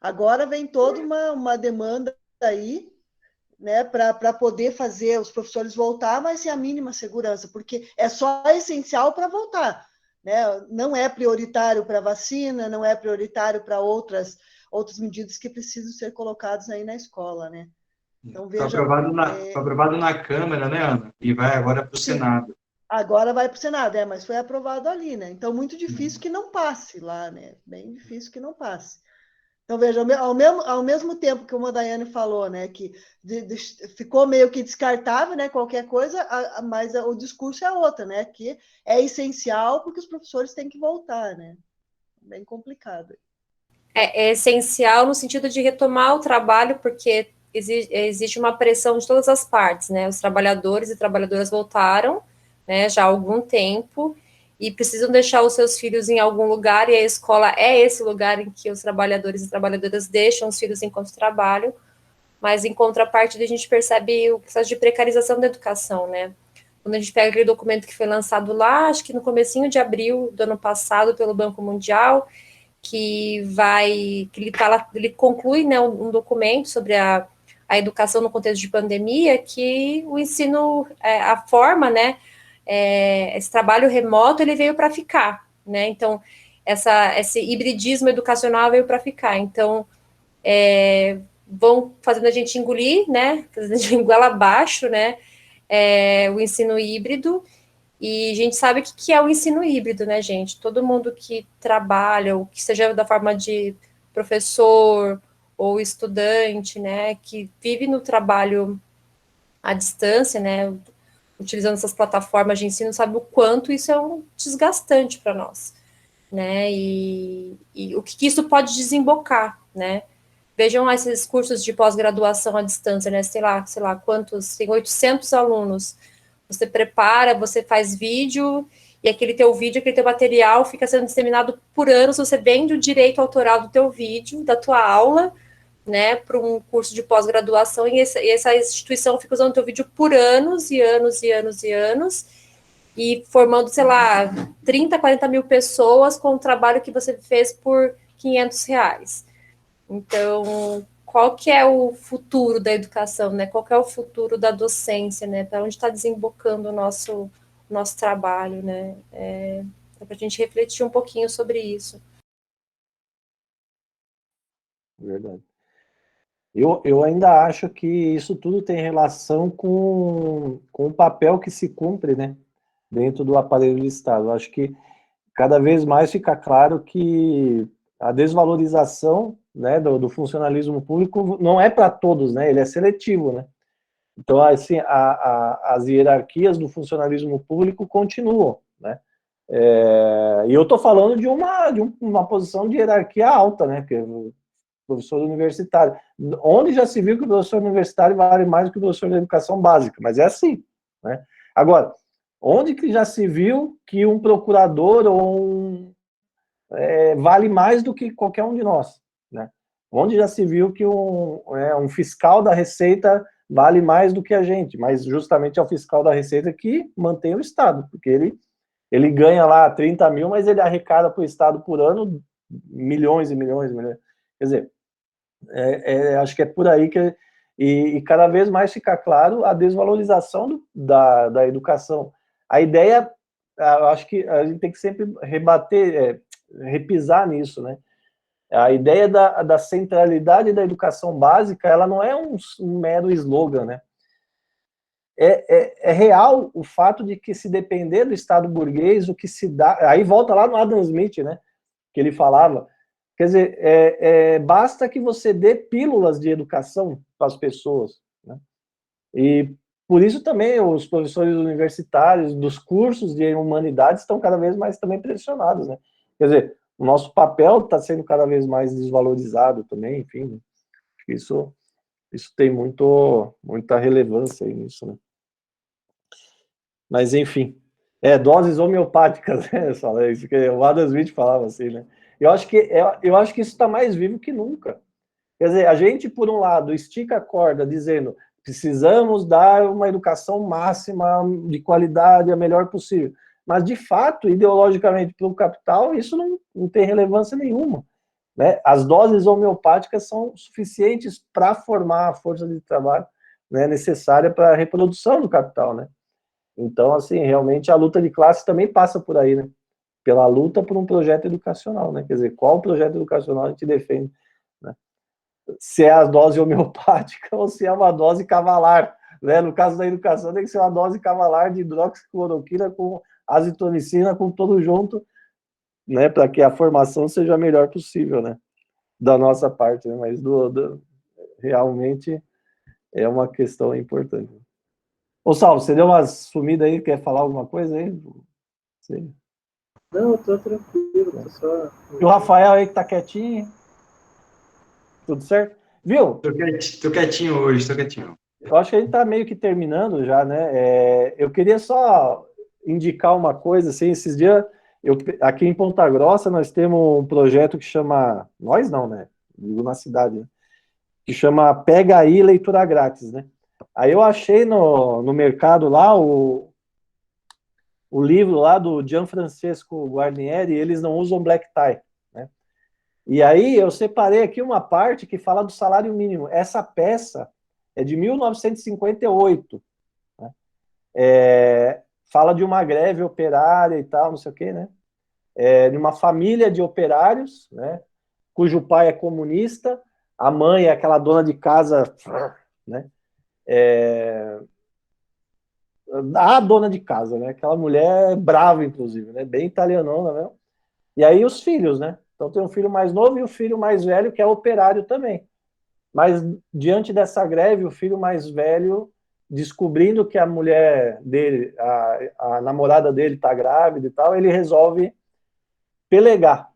agora vem toda uma demanda aí, né, para poder fazer os professores voltar, mas sem a mínima segurança, porque é só essencial para voltar, né? Não é prioritário para vacina, não é prioritário para outras medidas que precisam ser colocadas aí na escola, né? Então, Foi veja... aprovado na Câmara, né, Ana? E vai agora para o Senado. Agora vai para o Senado, mas foi aprovado ali, né? Então, muito difícil que não passe lá, né? Bem difícil que não passe. Então, veja, ao mesmo tempo que o Daiane falou, né, que ficou meio que descartável, né, qualquer coisa, mas o discurso é outro, né, que é essencial porque os professores têm que voltar, né? Bem complicado. É essencial no sentido de retomar o trabalho, porque existe uma pressão de todas as partes, né? Os trabalhadores e trabalhadoras voltaram, né, já há algum tempo, e precisam deixar os seus filhos em algum lugar, e a escola é esse lugar em que os trabalhadores e trabalhadoras deixam os filhos enquanto trabalham, mas em contrapartida a gente percebe o processo de precarização da educação, né? Quando a gente pega aquele documento que foi lançado lá, acho que no comecinho de abril do ano passado pelo Banco Mundial, que ele conclui, né, um documento sobre a educação no contexto de pandemia, que o ensino, a forma, né, esse trabalho remoto, ele veio para ficar, né, então, esse hibridismo educacional veio para ficar, então, vão fazendo a gente engolir, né, fazendo a gente goela abaixo, né, o ensino híbrido, e a gente sabe o que é o ensino híbrido, né, gente? Todo mundo que trabalha, ou que seja da forma de professor ou estudante, né, que vive no trabalho à distância, né, utilizando essas plataformas de ensino, sabe o quanto isso é um desgastante para nós, né, e o que isso pode desembocar, né? Vejam esses cursos de pós-graduação à distância, né, sei lá quantos, tem 800 alunos, você prepara, você faz vídeo, e aquele teu material fica sendo disseminado por anos, você vende o direito autoral do teu vídeo, da tua aula, né, para um curso de pós-graduação, e essa instituição fica usando o teu vídeo por anos, e anos, e anos, e anos, e formando, sei lá, 30, 40 mil pessoas com o trabalho que você fez por R$500. Então, qual que é o futuro da educação, né? Qual que é o futuro da docência, né? Para onde está desembocando o nosso trabalho, né? É para a gente refletir um pouquinho sobre isso. Verdade. Eu ainda acho que isso tudo tem relação com o papel que se cumpre, né, dentro do aparelho do Estado. Eu acho que cada vez mais fica claro que a desvalorização, né, do funcionalismo público não é para todos, né, ele é seletivo, né. Então, assim, as hierarquias do funcionalismo público continuam, né. E eu estou falando de uma posição de hierarquia alta, né, porque professor universitário. Onde já se viu que o professor universitário vale mais do que o professor de educação básica? Mas é assim, né? Agora, onde que já se viu que um procurador ou vale mais do que qualquer um de nós, né? Onde já se viu que um fiscal da Receita vale mais do que a gente, mas justamente é o fiscal da Receita que mantém o Estado, porque ele ganha lá 30 mil, mas ele arrecada para o Estado por ano milhões e milhões e milhões. Quer dizer, acho que é por aí que... E cada vez mais fica claro a desvalorização da educação. A ideia, eu acho que a gente tem que sempre repisar nisso, né? A ideia da centralidade da educação básica, ela não é um mero slogan, né? é real o fato de que, se depender do Estado burguês, o que se dá... Aí volta lá no Adam Smith, né? Que ele falava... Quer dizer, basta que você dê pílulas de educação para as pessoas, né? E por isso também os professores universitários dos cursos de humanidades estão cada vez mais também pressionados, né? Quer dizer, o nosso papel está sendo cada vez mais desvalorizado também, enfim, né? Isso tem muita relevância aí nisso, né? Mas, enfim, doses homeopáticas, né? Isso que o Adam Smith falava assim, né? Eu acho que isso está mais vivo que nunca. Quer dizer, a gente, por um lado, estica a corda dizendo precisamos dar uma educação máxima de qualidade, a melhor possível. Mas, de fato, ideologicamente, para o capital, isso não tem relevância nenhuma, né? As doses homeopáticas são suficientes para formar a força de trabalho, né, necessária para a reprodução do capital, né? Então, assim, realmente a luta de classe também passa por aí, né? Pela luta por um projeto educacional, né? Quer dizer, qual projeto educacional a gente defende, né? Se é a dose homeopática ou se é uma dose cavalar, né? No caso da educação, tem que ser uma dose cavalar de hidroxicloroquina com azitromicina, com tudo junto, né? Para que a formação seja a melhor possível, né? Da nossa parte, né? Mas realmente é uma questão importante. Ô, Saulo, você deu uma sumida aí, quer falar alguma coisa aí? Sim. Não, eu tô tranquilo, tô só... E o Rafael aí que tá quietinho. Tudo certo? Viu? Tô quietinho hoje, tô quietinho. Eu acho que a gente tá meio que terminando já, né? Eu queria só indicar uma coisa, assim, esses dias, aqui em Ponta Grossa, nós temos um projeto que chama... Nós não, né? Digo na cidade, né? Que chama Pega Aí Leitura Grátis, né? Aí eu achei no mercado lá o livro lá do Gianfrancesco Guarnieri, Eles Não Usam Black Tie, né? E aí eu separei aqui uma parte que fala do salário mínimo. Essa peça é de 1958, né? Fala de uma greve operária e tal, não sei o quê, né? De uma família de operários, né? Cujo pai é comunista, a mãe é aquela dona de casa, né? A dona de casa, né? Aquela mulher brava, inclusive, né? Bem italianona mesmo. E aí os filhos, né? Então tem um filho mais novo e o filho mais velho, que é operário também. Mas diante dessa greve, o filho mais velho, descobrindo que a mulher dele, a namorada dele está grávida e tal, ele resolve pelegar.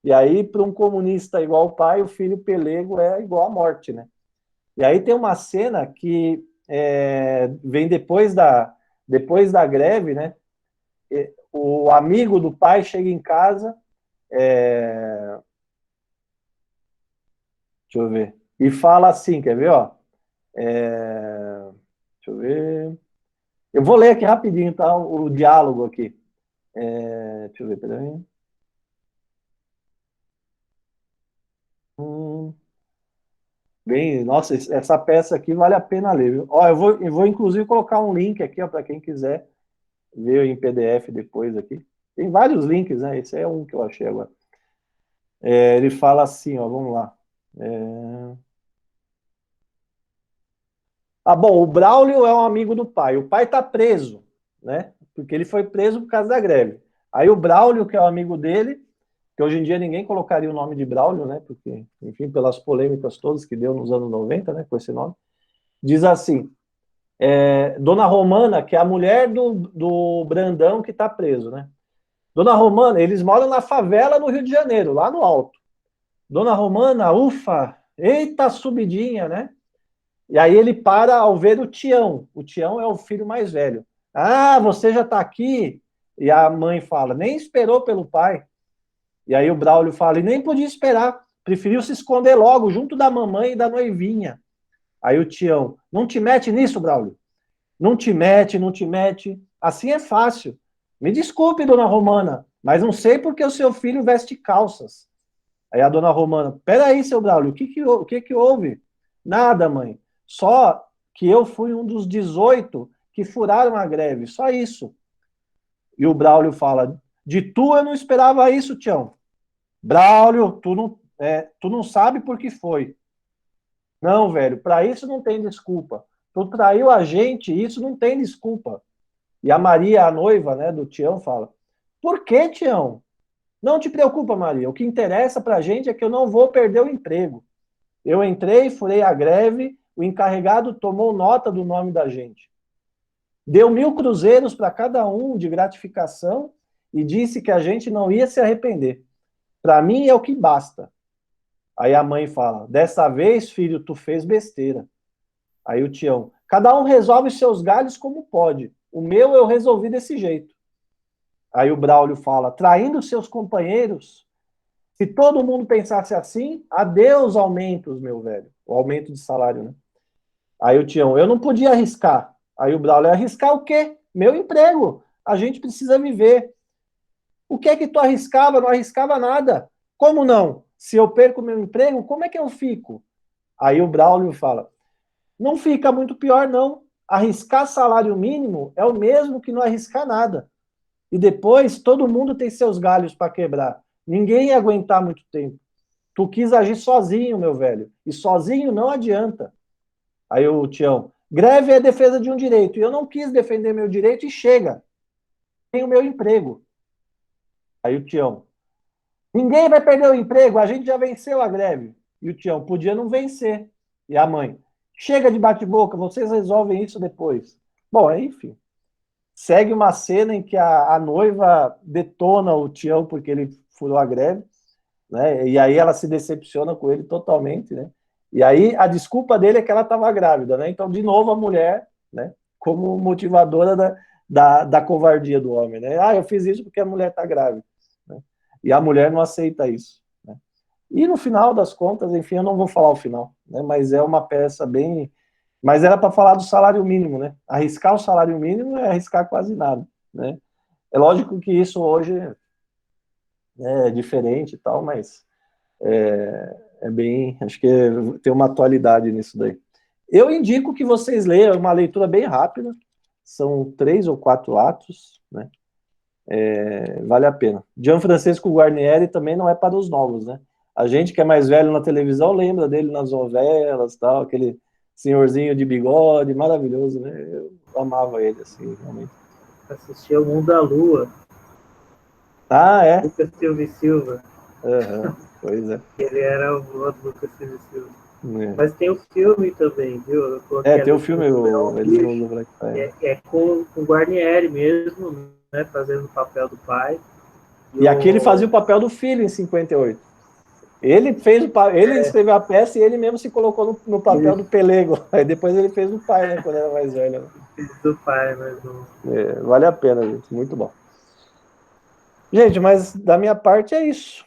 E aí, para um comunista igual o pai, o filho pelego é igual à morte, né? E aí tem uma cena que vem depois da greve, né? O amigo do pai chega em casa, deixa eu ver, e fala assim, quer ver, ó? Deixa eu ver. Eu vou ler aqui rapidinho, tá? O diálogo aqui. Deixa eu ver, peraí. Bem, nossa, essa peça aqui vale a pena ler, viu? Ó, eu vou inclusive colocar um link aqui, para quem quiser ver em PDF depois aqui. Tem vários links, né? Esse é um que eu achei agora. Ele fala assim, ó, vamos lá. Bom, o Braulio é um amigo do pai. O pai tá preso, né? Porque ele foi preso por causa da greve. Aí o Braulio, que é o amigo dele, que hoje em dia ninguém colocaria o nome de Braulio, né? Porque, enfim, pelas polêmicas todas que deu nos anos 90, né? Com esse nome. Diz assim, Dona Romana, que é a mulher do Brandão que tá preso, né? Dona Romana, eles moram na favela no Rio de Janeiro, lá no alto. Dona Romana, ufa, eita subidinha, né? E aí ele para ao ver o Tião. O Tião é o filho mais velho. Ah, você já tá aqui? E a mãe fala, nem esperou pelo pai. E aí o Braulio fala, e nem podia esperar. Preferiu se esconder logo, junto da mamãe e da noivinha. Aí o Tião, não te mete nisso, Braulio. Não te mete, não te mete. Assim é fácil. Me desculpe, dona Romana, mas não sei porque o seu filho veste calças. Aí a dona Romana, peraí, seu Braulio, o que houve? Nada, mãe. Só que eu fui um dos 18 que furaram a greve, só isso. E o Braulio fala, de tu eu não esperava isso, Tião. Braulio, tu não sabe por que foi. Não, velho, para isso não tem desculpa. tu traiu a gente, isso não tem desculpa. E a Maria, a noiva, né, do Tião, fala, por que, Tião? Não te preocupa, Maria, o que interessa pra gente é que eu não vou perder o emprego. Eu entrei, furei a greve, o encarregado tomou nota do nome da gente. Deu 1.000 cruzeiros para cada um de gratificação e disse que a gente não ia se arrepender. Para mim é o que basta. Aí a mãe fala, dessa vez, filho, tu fez besteira. Aí o Tião, cada um resolve seus galhos como pode. O meu eu resolvi desse jeito. Aí o Braulio fala, traindo seus companheiros, se todo mundo pensasse assim, adeus aumentos, meu velho. O aumento de salário, né? Aí o Tião, eu não podia arriscar. Aí o Braulio, arriscar o quê? Meu emprego. A gente precisa viver. O que é que tu arriscava? Não arriscava nada. Como não? Se eu perco meu emprego, como é que eu fico? Aí o Braulio fala, não fica muito pior, não. Arriscar salário mínimo é o mesmo que não arriscar nada. E depois, todo mundo tem seus galhos para quebrar. Ninguém ia aguentar muito tempo. Tu quis agir sozinho, meu velho. E sozinho não adianta. Aí o Tião, greve é defesa de um direito. E eu não quis defender meu direito e chega. Tenho meu emprego. Aí o Tião, ninguém vai perder o emprego, a gente já venceu a greve. E o Tião, podia não vencer. E a mãe, chega de bate-boca, vocês resolvem isso depois. Bom, enfim. Segue uma cena em que a noiva detona o Tião porque ele furou a greve, né? E aí ela se decepciona com ele totalmente, né? E aí a desculpa dele é que ela estava grávida, né? Então, de novo, a mulher, né? Como motivadora da covardia do homem, né? Ah, eu fiz isso porque a mulher está grávida. Né? E a mulher não aceita isso. Né? E no final das contas, enfim, eu não vou falar o final, né? Mas é uma peça bem... Mas era para falar do salário mínimo, né? Arriscar o salário mínimo é arriscar quase nada, né? É lógico que isso hoje é diferente e tal, mas é bem... Acho que tem uma atualidade nisso daí. Eu indico que vocês leiam, é uma leitura bem rápida, são 3 ou 4 atos, né? Vale a pena. Gianfrancesco Guarnieri também não é para os novos, né? A gente que é mais velho na televisão lembra dele nas novelas, tal, aquele senhorzinho de bigode, maravilhoso, né? Eu amava ele, assim, realmente. Assistia O Mundo da Lua. Ah, é? Lucas Silva e Silva. Uhum, pois é. Ele era o vô do Lucas Silva e Silva. É. Mas tem o filme também, viu? Tem o filme, ele no Black Fire. É com o Guarnieri mesmo, né? Fazendo o papel do pai. E aqui ele fazia o papel do filho em 58. Ele fez ele escreveu a peça e ele mesmo se colocou no papel do pelego. Aí depois ele fez o pai, né, quando era mais velho. Né? Do pai, mas não... Vale a pena, gente. Muito bom. Gente, mas da minha parte é isso.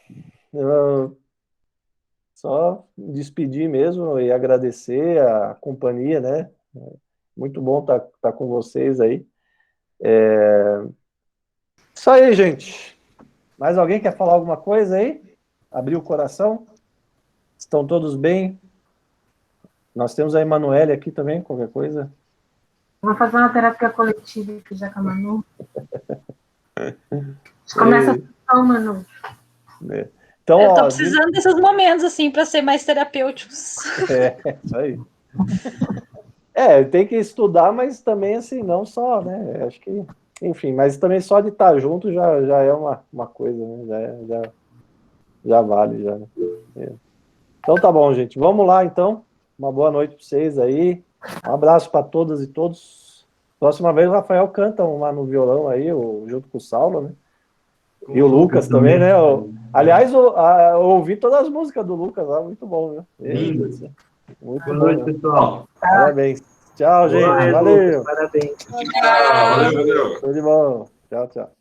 Só despedir mesmo e agradecer a companhia, né? Muito bom estar com vocês aí. Isso aí, gente. Mais alguém quer falar alguma coisa aí? Abrir o coração? Estão todos bem? Nós temos a Emanuele aqui também, qualquer coisa. Vou fazer uma terapia coletiva aqui já com a Manu. Começa a Manu. Então, eu tô precisando desses momentos, assim, para ser mais terapêuticos. Isso aí. Tem que estudar, mas também, assim, não só, né? Acho que, enfim, mas também só de estar junto já é uma coisa, né? Já vale, já. Então tá bom, gente. Vamos lá, então. Uma boa noite para vocês aí. Um abraço para todas e todos. Próxima vez o Rafael canta uma no violão aí, junto com o Saulo, né? E o Lucas também, né? Aliás, eu ouvi todas as músicas do Lucas lá, muito bom, viu? Muito boa bom, noite, né? pessoal. Parabéns. Tchau, gente. Valeu. Parabéns. Valeu. Tudo de bom. Tchau, tchau.